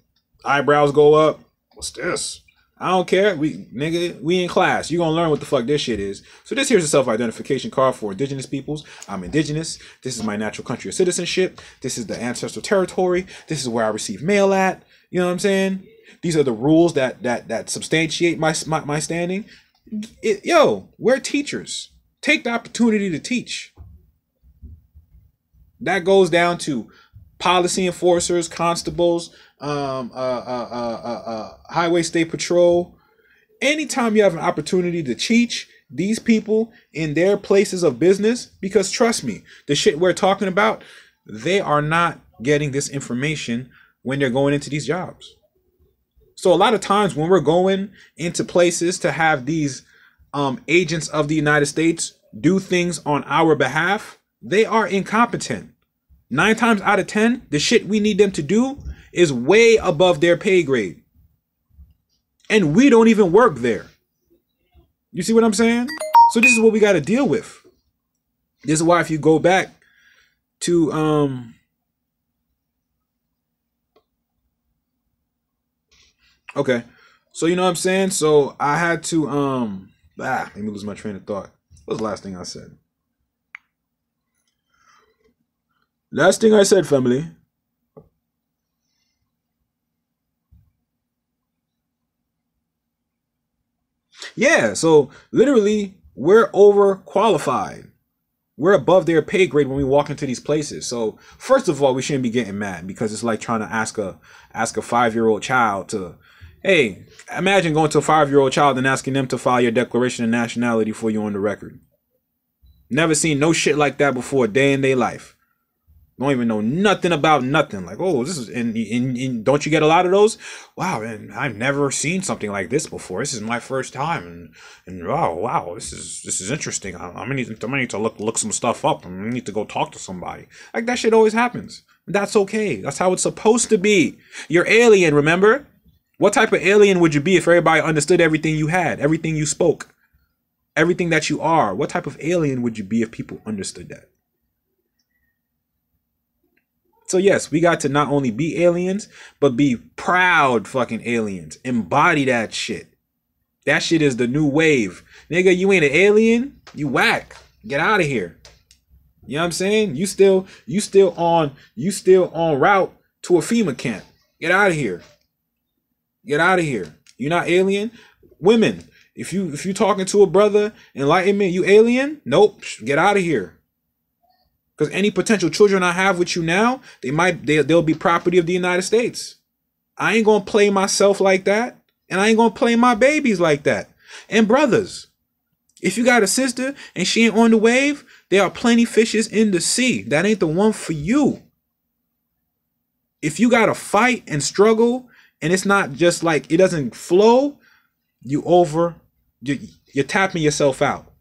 Eyebrows go up. What's this? I don't care. We in class. You gonna learn what the fuck this shit is. So this here's a self-identification card for indigenous peoples. I'm indigenous. This is my natural country of citizenship. This is the ancestral territory. This is where I receive mail at. You know what I'm saying? These are the rules that substantiate my standing. Yo, we're teachers. Take the opportunity to teach. That goes down to policy enforcers, constables, highway state patrol. Anytime you have an opportunity to teach these people in their places of business, because trust me, the shit we're talking about, they are not getting this information when they're going into these jobs. So a lot of times when we're going into places to have these agents of the United States do things on our behalf, they are incompetent. 9 times out of 10, the shit we need them to do is way above their pay grade. And we don't even work there. You see what I'm saying? So this is what we got to deal with. This is why if you go back to okay. So you know what I'm saying? So I had to let me lose my train of thought. What was the last thing I said? Last thing I said, family. Yeah, so literally we're overqualified. We're above their pay grade when we walk into these places. So first of all, we shouldn't be getting mad because it's like trying to ask a 5-year-old child to, hey, imagine going to a 5-year-old child and asking them to file your declaration of nationality for you on the record. Never seen no shit like that before a day in their life. Don't even know nothing about nothing. Like, oh, this is, and don't you get a lot of those? Wow, and I've never seen something like this before. This is my first time, and oh wow, this is interesting. I'm gonna need to look some stuff up. I'm gonna need to go talk to somebody. Like that shit always happens. That's okay. That's how it's supposed to be. You're alien, remember? What type of alien would you be if everybody understood everything you had, everything you spoke, everything that you are? What type of alien would you be if people understood that? So yes, we got to not only be aliens, but be proud fucking aliens. Embody that shit. That shit is the new wave. Nigga, you ain't an alien, you whack. Get out of here. You know what I'm saying? You still on route to a FEMA camp. Get out of here. Get out of here. You're not alien. Women, if you talking to a brother, enlightenment, you alien? Nope. Get out of here. Because any potential children I have with you now, they'll be property of the United States. I ain't gonna play myself like that, and I ain't gonna play my babies like that. And brothers, if you got a sister and she ain't on the wave, there are plenty fishes in the sea. That ain't the one for you. If you gotta fight and struggle, and it's not just like it doesn't flow, you're tapping yourself out.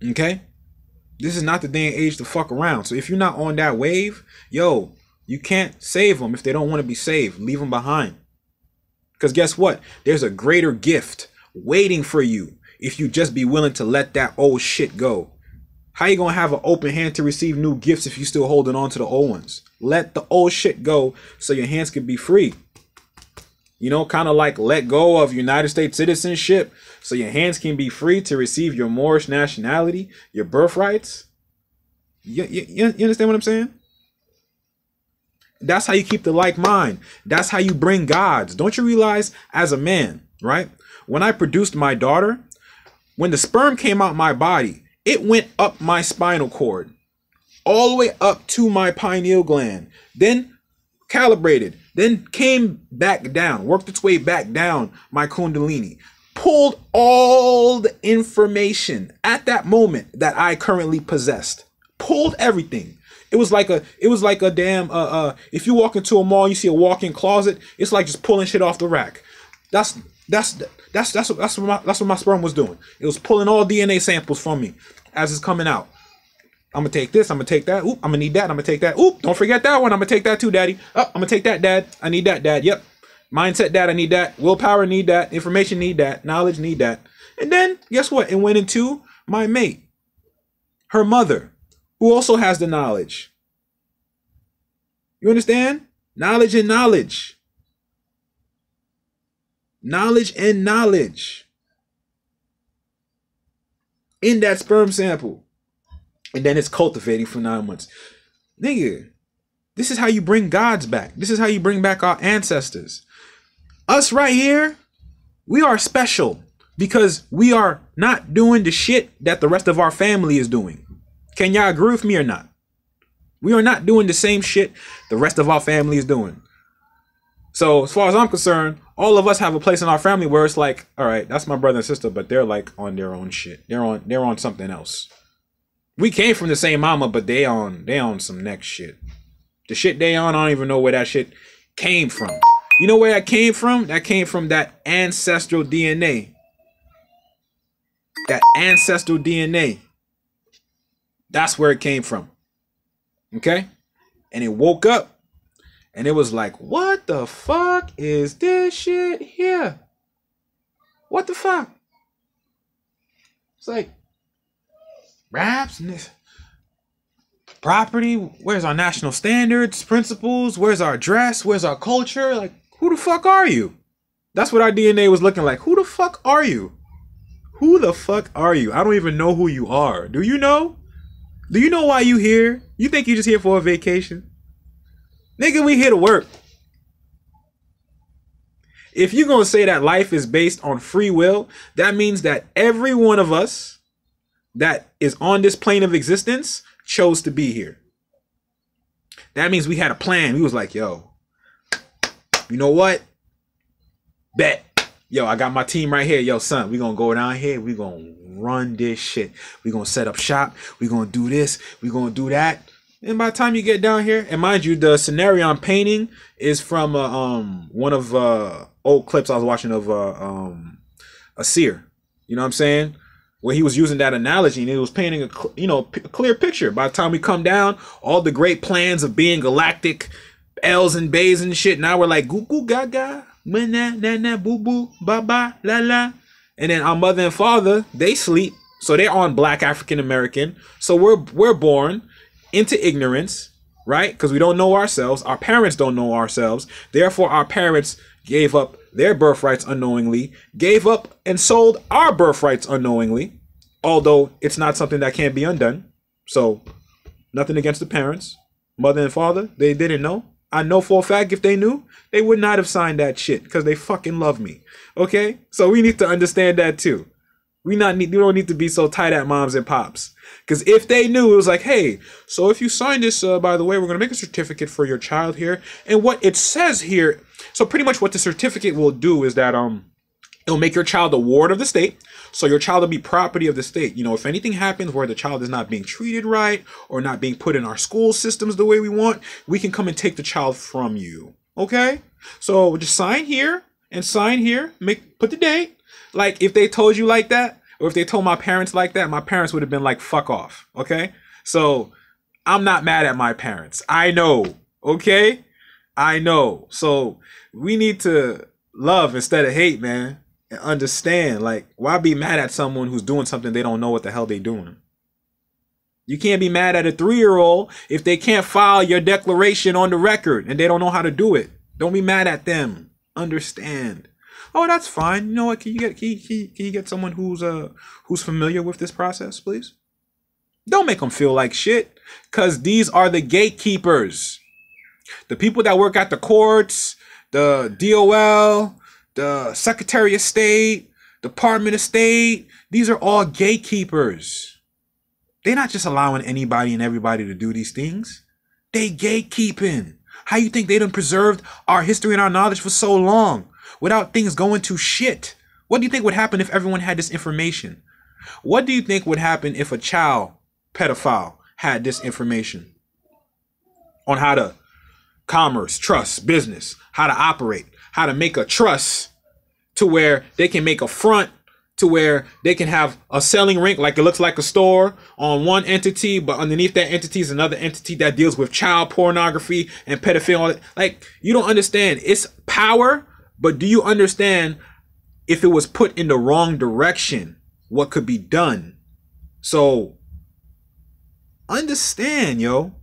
Okay? This is not the day and age to fuck around. So if you're not on that wave, yo, you can't save them if they don't want to be saved. Leave them behind. Because guess what? There's a greater gift waiting for you if you just be willing to let that old shit go. How you gonna have an open hand to receive new gifts if you still holding on to the old ones? Let the old shit go so your hands can be free. You know, kind of like let go of United States citizenship so your hands can be free to receive your Moorish nationality, your birthrights. You understand what I'm saying? That's how you keep the like mind. That's how you bring gods. Don't you realize as a man, right? When I produced my daughter, when the sperm came out my body, it went up my spinal cord, all the way up to my pineal gland, then calibrated, then came back down, worked its way back down my kundalini, pulled all the information at that moment that I currently possessed, pulled everything. It was like a damn, if you walk into a mall, you see a walk-in closet, it's like just pulling shit off the rack. That's That's what my sperm was doing. It was pulling all DNA samples from me as it's coming out. I'm gonna take this. I'm gonna take that. Oop, I'm gonna need that. I'm gonna take that. Oop, don't forget that one. I'm gonna take that too, Daddy. Oh, I'm gonna take that, Dad. I need that, Dad. Yep. Mindset, Dad. I need that. Willpower, need that. Information, need that. Knowledge, need that. And then guess what? It went into my mate, her mother, who also has the knowledge. You understand? Knowledge and knowledge. Knowledge and knowledge in that sperm sample. And then it's cultivating for 9 months. Nigga, this is how you bring gods back. This is how you bring back our ancestors. Us right here, we are special because we are not doing the shit that the rest of our family is doing. Can y'all agree with me or not? We are not doing the same shit the rest of our family is doing. So as far as I'm concerned, all of us have a place in our family where it's like, all right, that's my brother and sister, but they're like on their own shit. They're on something else. We came from the same mama, but they on some next shit. The shit they on, I don't even know where that shit came from. You know where that came from? That came from that ancestral DNA. That ancestral DNA. That's where it came from. Okay? And it woke up and it was like, what the fuck is this shit here? What the fuck? It's like raps and this property. Where's our national standards, principles? Where's our dress? Where's our culture? Like, who the fuck are you? That's what our DNA was looking like. Who the fuck are you? Who the fuck are you? I don't even know who you are. Do you know? Do you know why you here? You think you just here for a vacation? Nigga, we here to work. If you're gonna say that life is based on free will, that means that every one of us that is on this plane of existence chose to be here. That means we had a plan. We was like, yo, you know what? Bet. Yo, I got my team right here. Yo, son, we gonna go down here. We gonna run this shit. We gonna set up shop. We gonna do this. We gonna do that. And by the time you get down here, and mind you, the scenario I'm painting is from one of old clips I was watching of a seer. You know what I'm saying? Where he was using that analogy and it was painting a clear picture. By the time we come down, all the great plans of being galactic, L's and B's and shit. Now we're like goo goo gaga, na boo boo, ba ba la la. And then our mother and father, they sleep, so they're on Black African American. So we're born into ignorance, right? Because we don't know ourselves. Our parents don't know ourselves. Therefore, our parents gave up their birthrights unknowingly, gave up and sold our birthrights unknowingly, although it's not something that can be undone. So nothing against the parents, mother and father. They didn't know. I know for a fact if they knew, they would not have signed that shit because they fucking love me. Okay? So we need to understand that too. We don't need to be so tight at moms and pops. Because if they knew, it was like, hey, so if you sign this, by the way, we're going to make a certificate for your child here. And what it says here, so pretty much what the certificate will do is that it'll make your child a ward of the state. So your child will be property of the state. You know, if anything happens where the child is not being treated right or not being put in our school systems the way we want, we can come and take the child from you. Okay? So just sign here and sign here. Put the date. Like, if they told you like that, or if they told my parents like that, my parents would have been like, fuck off, okay? So, I'm not mad at my parents. I know, okay? I know. So, we need to love instead of hate, man, and understand. Like, why be mad at someone who's doing something they don't know what the hell they doing? You can't be mad at a 3-year-old if they can't file your declaration on the record and they don't know how to do it. Don't be mad at them. Understand. Oh, that's fine. You know what? Can you get someone who's familiar with this process, please? Don't make them feel like shit, because these are the gatekeepers. The people that work at the courts, the DOL, the Secretary of State, Department of State, these are all gatekeepers. They're not just allowing anybody and everybody to do these things. They gatekeeping. How you think they done preserved our history and our knowledge for so long without things going to shit? What do you think would happen if everyone had this information? What do you think would happen if a child pedophile had this information on how to commerce, trust, business, how to operate, how to make a trust to where they can make a front to where they can have a selling rink like it looks like a store on one entity, but underneath that entity is another entity that deals with child pornography and pedophilia. Like, you don't understand. It's power, but do you understand if it was put in the wrong direction, what could be done? So understand, yo,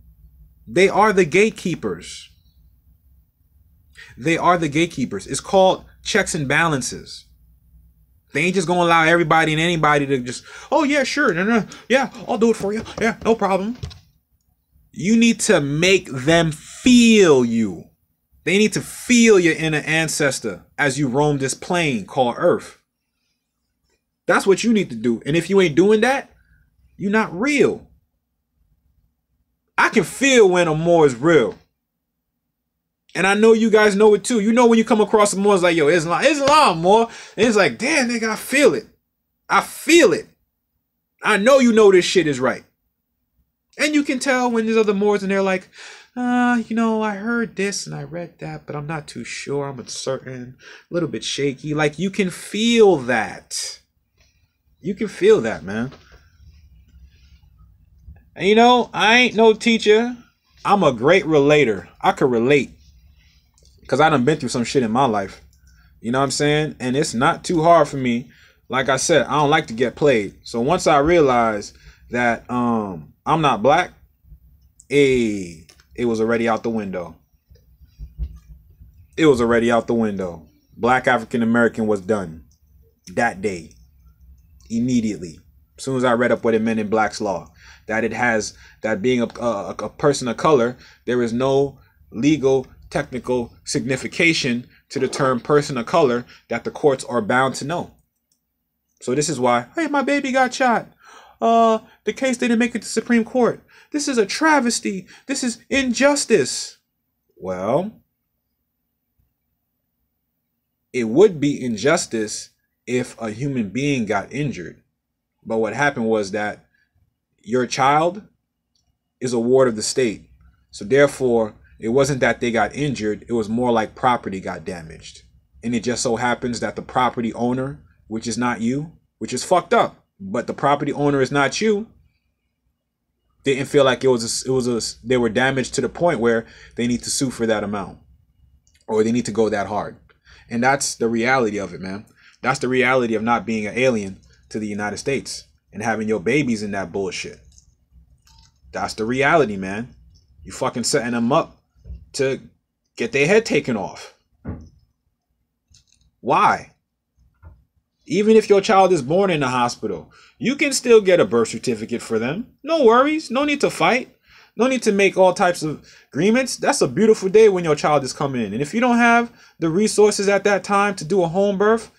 they are the gatekeepers. They are the gatekeepers. It's called checks and balances. They ain't just gonna allow everybody and anybody to just, oh yeah, sure, no, yeah, I'll do it for you. Yeah, no problem. You need to make them feel you. They need to feel your inner ancestor as you roam this plane called Earth. That's what you need to do. And if you ain't doing that, you're not real. I can feel when a Moor is real. And I know you guys know it too. You know when you come across a Moor, it's like, yo, Islam, Moor. And it's like, damn, nigga, I feel it. I feel it. I know you know this shit is right. And you can tell when there's other Moors and they're like, you know, I heard this and I read that, but I'm not too sure. I'm uncertain, a little bit shaky. Like, you can feel that. You can feel that, man. And you know, I ain't no teacher. I'm a great relator. I could relate. Because I done been through some shit in my life. You know what I'm saying? And it's not too hard for me. Like I said, I don't like to get played. So once I realized that I'm not black, it was already out the window. It was already out the window. Black African American was done that day. Immediately. As soon as I read up what it meant in Black's Law. That it has, that being a person of color, there is no legal technical signification to the term person of color that the courts are bound to know. So this is why, hey, my baby got shot. The case didn't make it to Supreme Court. This is a travesty. This is injustice. Well, it would be injustice if a human being got injured. But what happened was that your child is a ward of the state. So therefore, it wasn't that they got injured. It was more like property got damaged. And it just so happens that the property owner, which is not you, which is fucked up, but the property owner is not you, didn't feel like they were damaged to the point where they need to sue for that amount or they need to go that hard. And that's the reality of it, man. That's the reality of not being an alien to the United States and having your babies in that bullshit. That's the reality, man. You fucking setting them up to get their head taken off. Why? Even if your child is born in the hospital, you can still get a birth certificate for them. No worries. No need to fight. No need to make all types of agreements. That's a beautiful day when your child is coming in. And if you don't have the resources at that time to do a home birth,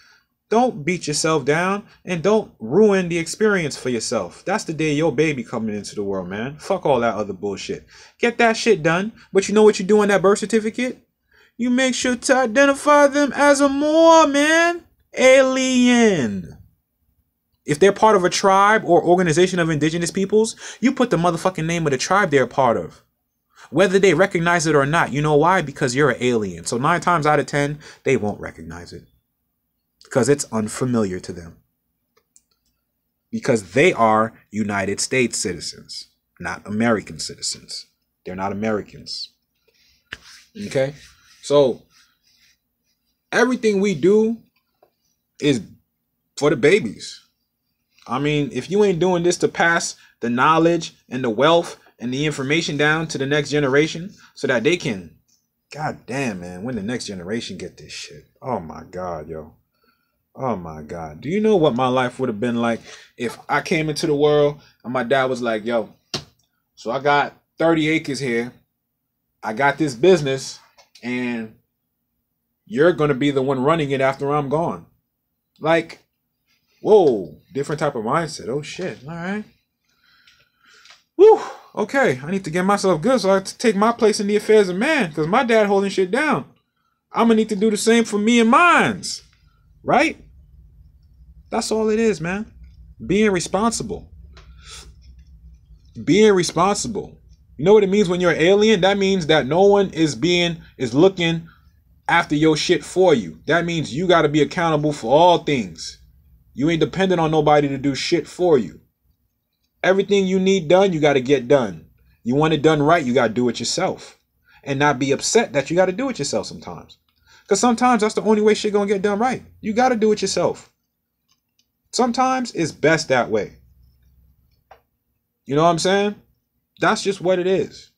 don't beat yourself down and don't ruin the experience for yourself. That's the day your baby coming into the world, man. Fuck all that other bullshit. Get that shit done. But you know what you do on that birth certificate? You make sure to identify them as a Moor, man. Alien. If they're part of a tribe or organization of indigenous peoples, you put the motherfucking name of the tribe they're a part of. Whether they recognize it or not. You know why? Because you're an alien. So 9 times out of 10, they won't recognize it. Because it's unfamiliar to them. Because they are United States citizens, not American citizens. They're not Americans. Okay? So, everything we do is for the babies. I mean, if you ain't doing this to pass the knowledge and the wealth and the information down to the next generation so that they can, god damn, man, when the next generation get this shit. Oh my God, yo. Oh my God. Do you know what my life would have been like if I came into the world and my dad was like, yo, so I got 30 acres here. I got this business and you're going to be the one running it after I'm gone. Like, whoa, different type of mindset. Oh shit. All right. Woo. Okay. I need to get myself good so I have to take my place in the affairs of man because my dad holding shit down. I'm going to need to do the same for me and mines. Right? That's all it is, man. Being responsible. Being responsible. You know what it means when you're an alien? That means that no one is looking after your shit for you. That means you got to be accountable for all things. You ain't dependent on nobody to do shit for you. Everything you need done, you got to get done. You want it done right, you got to do it yourself. And not be upset that you got to do it yourself sometimes. Because sometimes that's the only way shit gonna get done right. You got to do it yourself. Sometimes it's best that way. You know what I'm saying? That's just what it is.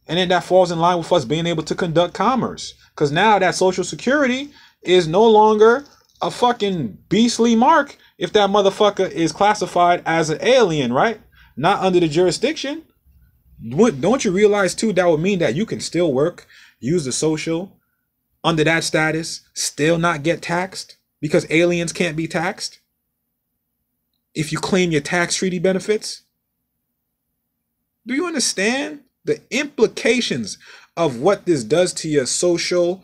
And then that falls in line with us being able to conduct commerce. Because now that Social Security is no longer a fucking beastly mark if that motherfucker is classified as an alien, right? Not under the jurisdiction. Don't you realize too that would mean that you can still work, use the social under that status, still not get taxed because aliens can't be taxed if you claim your tax treaty benefits? Do you understand the implications of what this does to your social,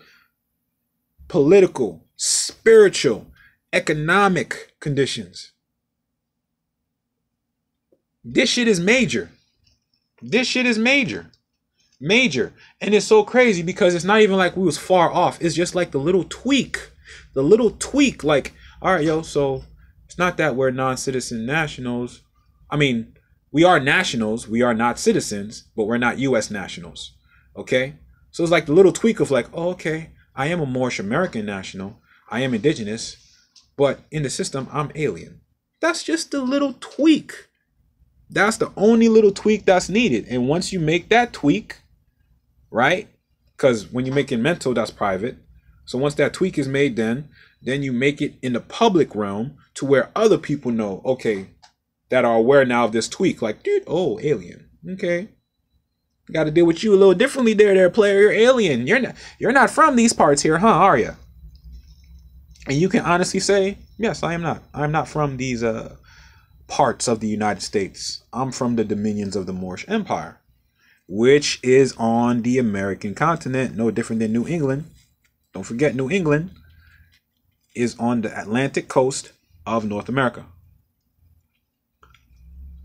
political, spiritual, economic conditions? This shit is major. This shit is major. Major. And it's so crazy because it's not even like we was far off. It's just like the little tweak. The little tweak. Like, all right, yo, so it's not that we're non-citizen nationals. I mean, we are nationals. We are not citizens, but we're not U.S. nationals. Okay? So it's like the little tweak of like, oh, okay, I am a Moorish American national. I am indigenous. But in the system, I'm alien. That's just a little tweak. That's the only little tweak that's needed. And once you make that tweak, right? Because when you're making mental, that's private. So once that tweak is made, then you make it in the public realm to where other people know, okay, that are aware now of this tweak. Like, dude, oh, alien. Okay. Got to deal with you a little differently there, player. You're alien. You're not from these parts here, huh? Are you? And you can honestly say, yes, I am not. I'm not from these parts of the United States. I'm from the dominions of the Moorish Empire, which is on the American continent, no different than New England. Don't forget, New England is on the Atlantic coast of North America.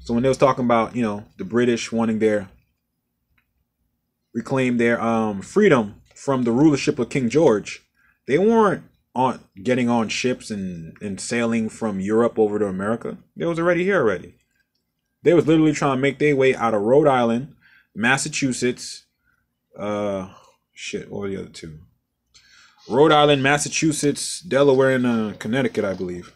So when they was talking about, you know, the British wanting their reclaim their freedom from the rulership of King George, they weren't getting on ships and sailing from Europe over to America. They was already here already. They was literally trying to make their way out of Rhode Island, Massachusetts, what were the other two? Rhode Island, Massachusetts, Delaware, and Connecticut, I believe.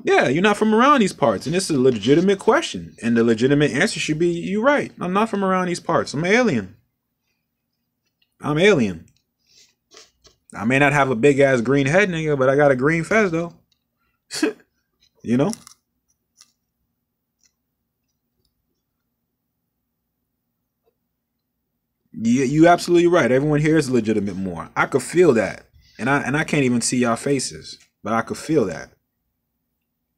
Yeah, you're not from around these parts, and this is a legitimate question. And the legitimate answer should be, you're right. I'm not from around these parts. I'm an alien. I'm alien. I may not have a big ass green head, nigga, but I got a green fez though. You know? Yeah, you absolutely right. Everyone here is legitimate more. I could feel that. And I can't even see y'all faces, but I could feel that.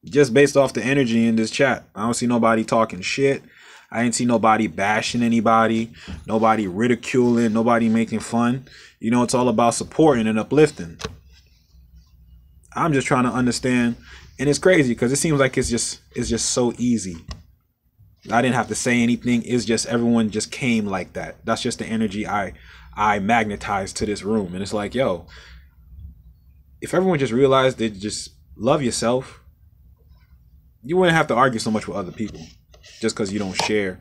Just based off the energy in this chat. I don't see nobody talking shit. I didn't see nobody bashing anybody, nobody ridiculing, nobody making fun. You know, it's all about supporting and uplifting. I'm just trying to understand, and it's crazy because it seems like it's just so easy. I didn't have to say anything. It's just everyone just came like that. That's just the energy I magnetized to this room, and it's like, yo, if everyone just realized they just love yourself, you wouldn't have to argue so much with other people. Just because you don't share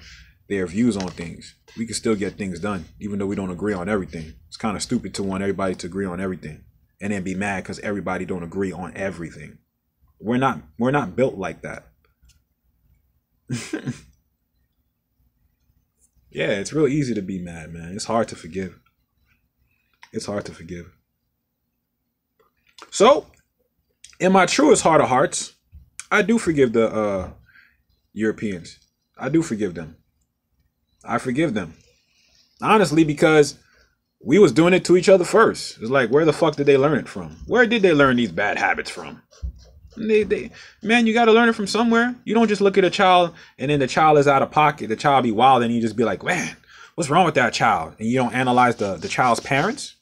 their views on things, we can still get things done, even though we don't agree on everything. It's kind of stupid to want everybody to agree on everything and then be mad because everybody don't agree on everything. We're not built like that. Yeah, it's real easy to be mad, man. It's hard to forgive. It's hard to forgive. So, in my truest heart of hearts, I do forgive the Europeans. I do forgive them. I forgive them. Honestly, because we was doing it to each other first. It's like, where the fuck did they learn it from? Where did they learn these bad habits from? Man, you got to learn it from somewhere. You don't just look at a child and then the child is out of pocket. The child be wild and you just be like, man, what's wrong with that child? And you don't analyze the child's parents.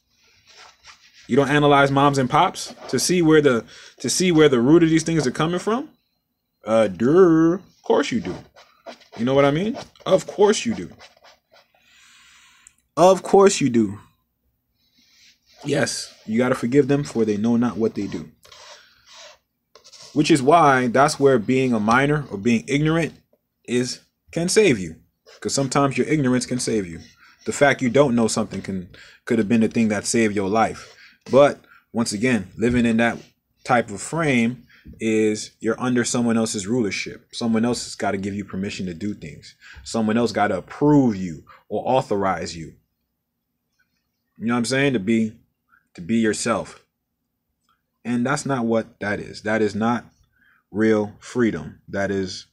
You don't analyze moms and pops to see where the root of these things are coming from. Of course you do. You know what I mean? Of course you do. Of course you do. Yes, you got to forgive them, for they know not what they do. Which is why that's where being a minor or being ignorant can save you. Because sometimes your ignorance can save you. The fact you don't know something could have been the thing that saved your life. But once again, living in that type of frame is you're under someone else's rulership. Someone else has got to give you permission to do things. Someone else got to approve you or authorize you. You know what I'm saying? To be yourself. And that's not what that is. That is not real freedom. That is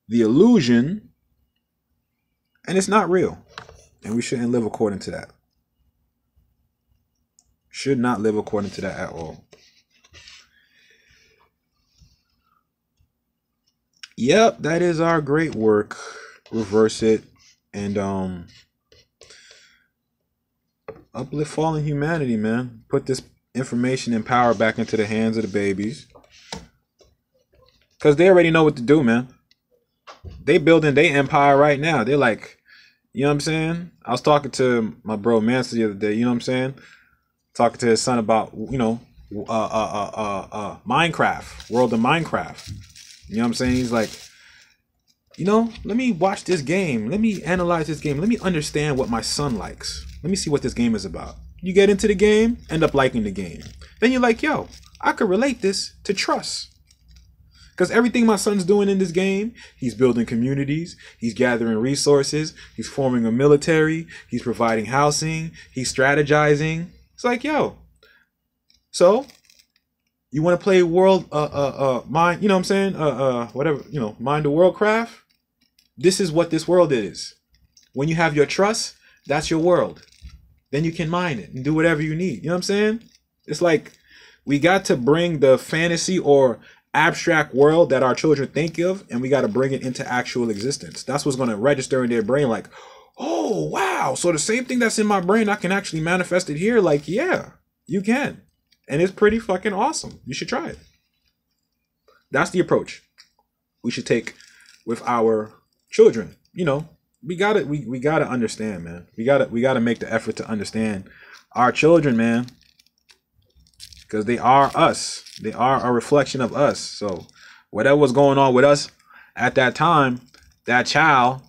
the illusion, and it's not real. And we shouldn't live according to that. Should not live according to that at all. Yep, that is our great work. Reverse it and uplift fallen humanity, man. Put this information and power back into the hands of the babies. Because they already know what to do, man. They building their empire right now. They're like, you know what I'm saying? I was talking to my bro Mansa the other day, you know what I'm saying? Talking to his son about, Minecraft, world of Minecraft. You know what I'm saying? He's like, let me watch this game. Let me analyze this game. Let me understand what my son likes. Let me see what this game is about. You get into the game, end up liking the game. Then you're like, yo, I could relate this to trust. Because everything my son's doing in this game, he's building communities, he's gathering resources, he's forming a military, he's providing housing, he's strategizing. It's like, yo, so you want to play world, mind, you know what I'm saying? Whatever, mind the world craft. This is what this world is. When you have your trust, that's your world. Then you can mine it and do whatever you need. You know what I'm saying? It's like we got to bring the fantasy or abstract world that our children think of, and we got to bring it into actual existence. That's what's going to register in their brain like, oh, wow. So the same thing that's in my brain, I can actually manifest it here. Like, yeah, you can. And it's pretty fucking awesome. You should try it. That's the approach we should take with our children. We gotta understand, man. We gotta make the effort to understand our children, man. Because they are us. They are a reflection of us. So whatever was going on with us at that time, that child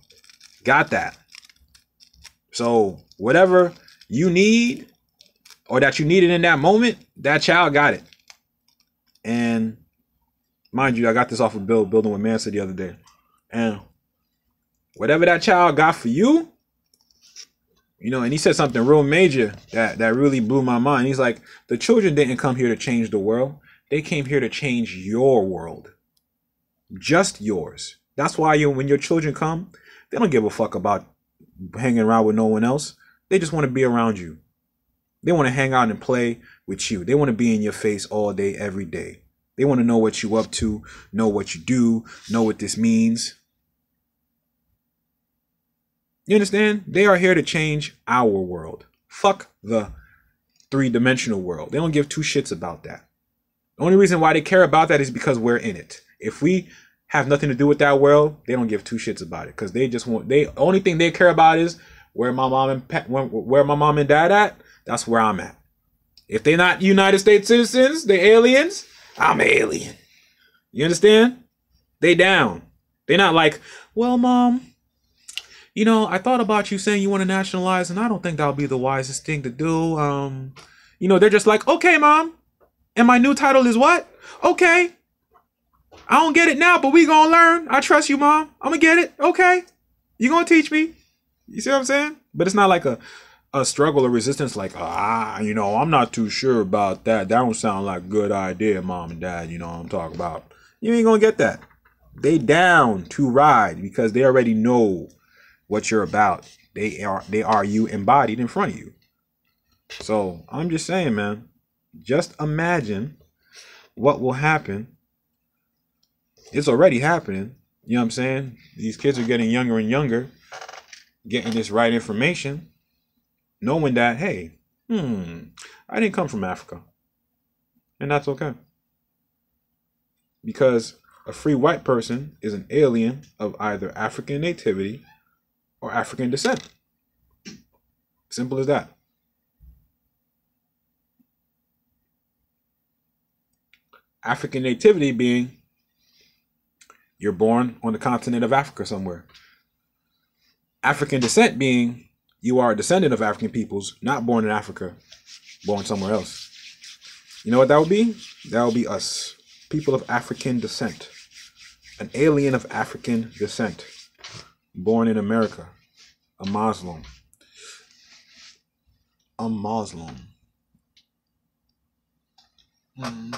got that. So whatever you need or that you needed in that moment, that child got it. And mind you, I got this off of Building with Mansa the other day. And whatever that child got for you, and he said something real major that really blew my mind. He's like, the children didn't come here to change the world. They came here to change your world. Just yours. That's why when your children come, they don't give a fuck about hanging around with no one else. They just want to be around you. They want to hang out and play with you. They want to be in your face all day, every day. They want to know what you're up to, know what you do, know what this means. You understand? They are here to change our world. Fuck the three-dimensional world. They don't give two shits about that. The only reason why they care about that is because we're in it. If we have nothing to do with that world, they don't give two shits about it. Because the only thing they care about is where my mom and dad at. That's where I'm at. If they're not United States citizens, they're aliens. I'm an alien. You understand? They down. They're not like, well, mom, I thought about you saying you want to nationalize, and I don't think that would be the wisest thing to do. They're just like, okay, mom. And my new title is what? Okay. I don't get it now, but we gonna learn. I trust you, mom. I'm gonna get it. Okay. You gonna teach me. You see what I'm saying? But it's not like a struggle or resistance like, I'm not too sure about that. That don't sound like a good idea, mom and dad. You know what I'm talking about. You ain't gonna get that. They down to ride because they already know what you're about. They are you embodied in front of you. So I'm just saying, man, just imagine what will happen. It's already happening. You know what I'm saying? These kids are getting younger and younger, getting this right information, knowing that, hey, I didn't come from Africa. And that's okay. Because a free white person is an alien of either African nativity or African descent. Simple as that. African nativity being you're born on the continent of Africa somewhere. African descent being you are a descendant of African peoples, not born in Africa, born somewhere else. You know what that would be? That would be us, people of African descent. An alien of African descent, born in America, a Muslim. A Muslim. Let me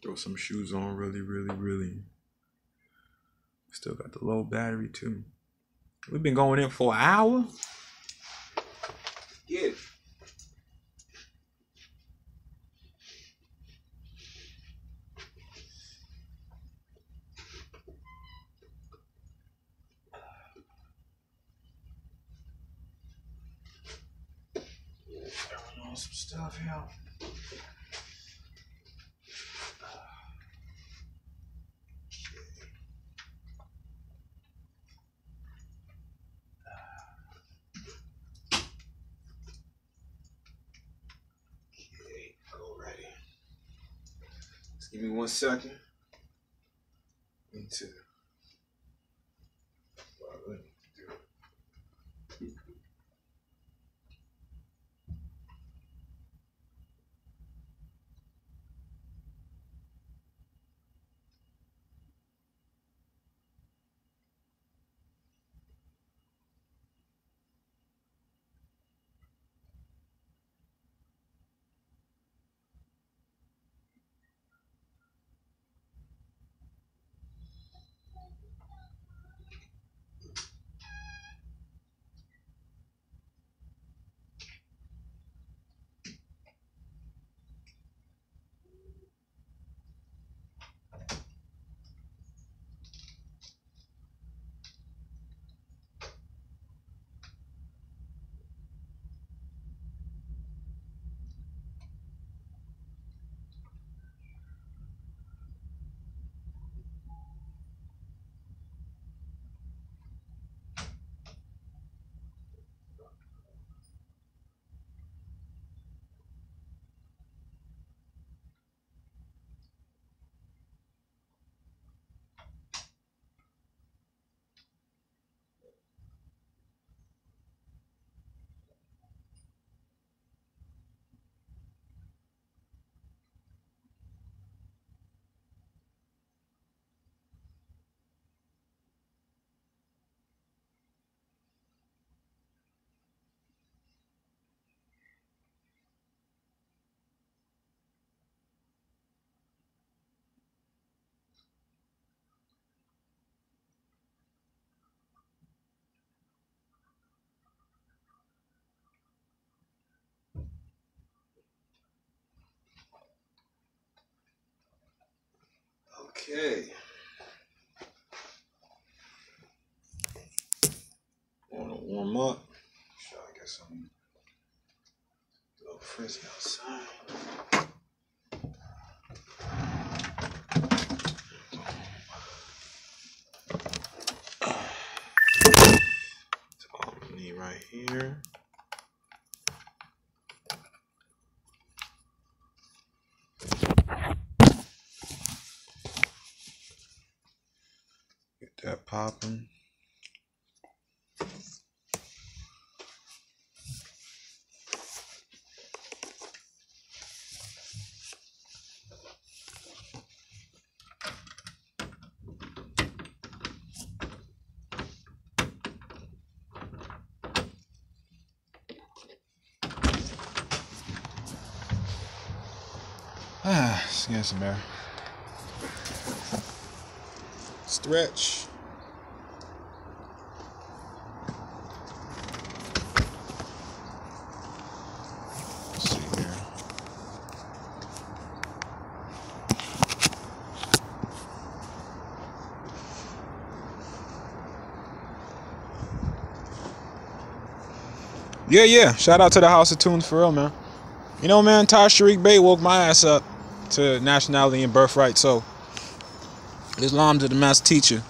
throw some shoes on really. Still got the low battery too. We've been going in for an hour. Get it. Throwing on some stuff here. Give me 1 second. Need to. Okay. Want to warm up? Sure, I guess I'm a little frizzy outside. That's all we need right here. Get that popping. Let's get some air. Stretch. Let's see here. Yeah. Shout out to the House of Tunes for real, man. You know, man, Taj Sharik Bey woke my ass up to nationality and birthright, so Islam to the master teacher.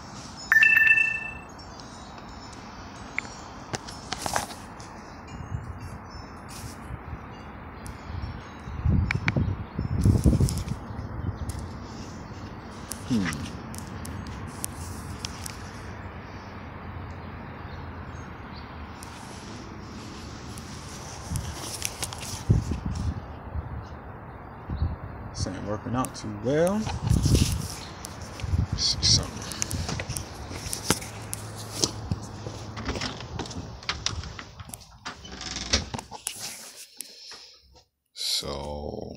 This ain't working out too well. Let's see something. So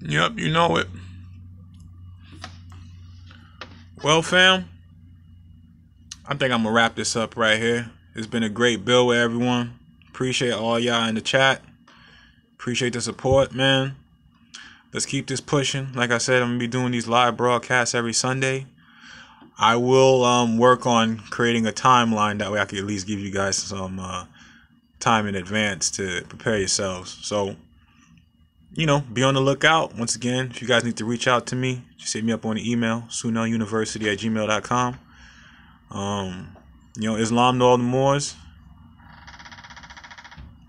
yep, you know it. Well, fam, I think I'm gonna wrap this up right here. It's been a great build with everyone. Appreciate all y'all in the chat. Appreciate the support, man. Let's keep this pushing. Like I said, I'm gonna be doing these live broadcasts every Sunday. I will work on creating a timeline, that way I can at least give you guys some time in advance to prepare yourselves. So, you know, be on the lookout. Once again, if you guys need to reach out to me, just hit me up on the email, suneluniversity@gmail.com. You know, Islam to all the Moors.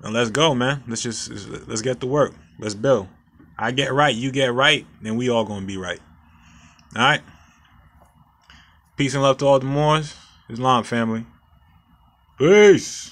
And let's go, man. Let's get to work. Let's build. I get right, you get right, then we all gonna be right. All right. Peace and love to all the Moors. Islam family. Peace.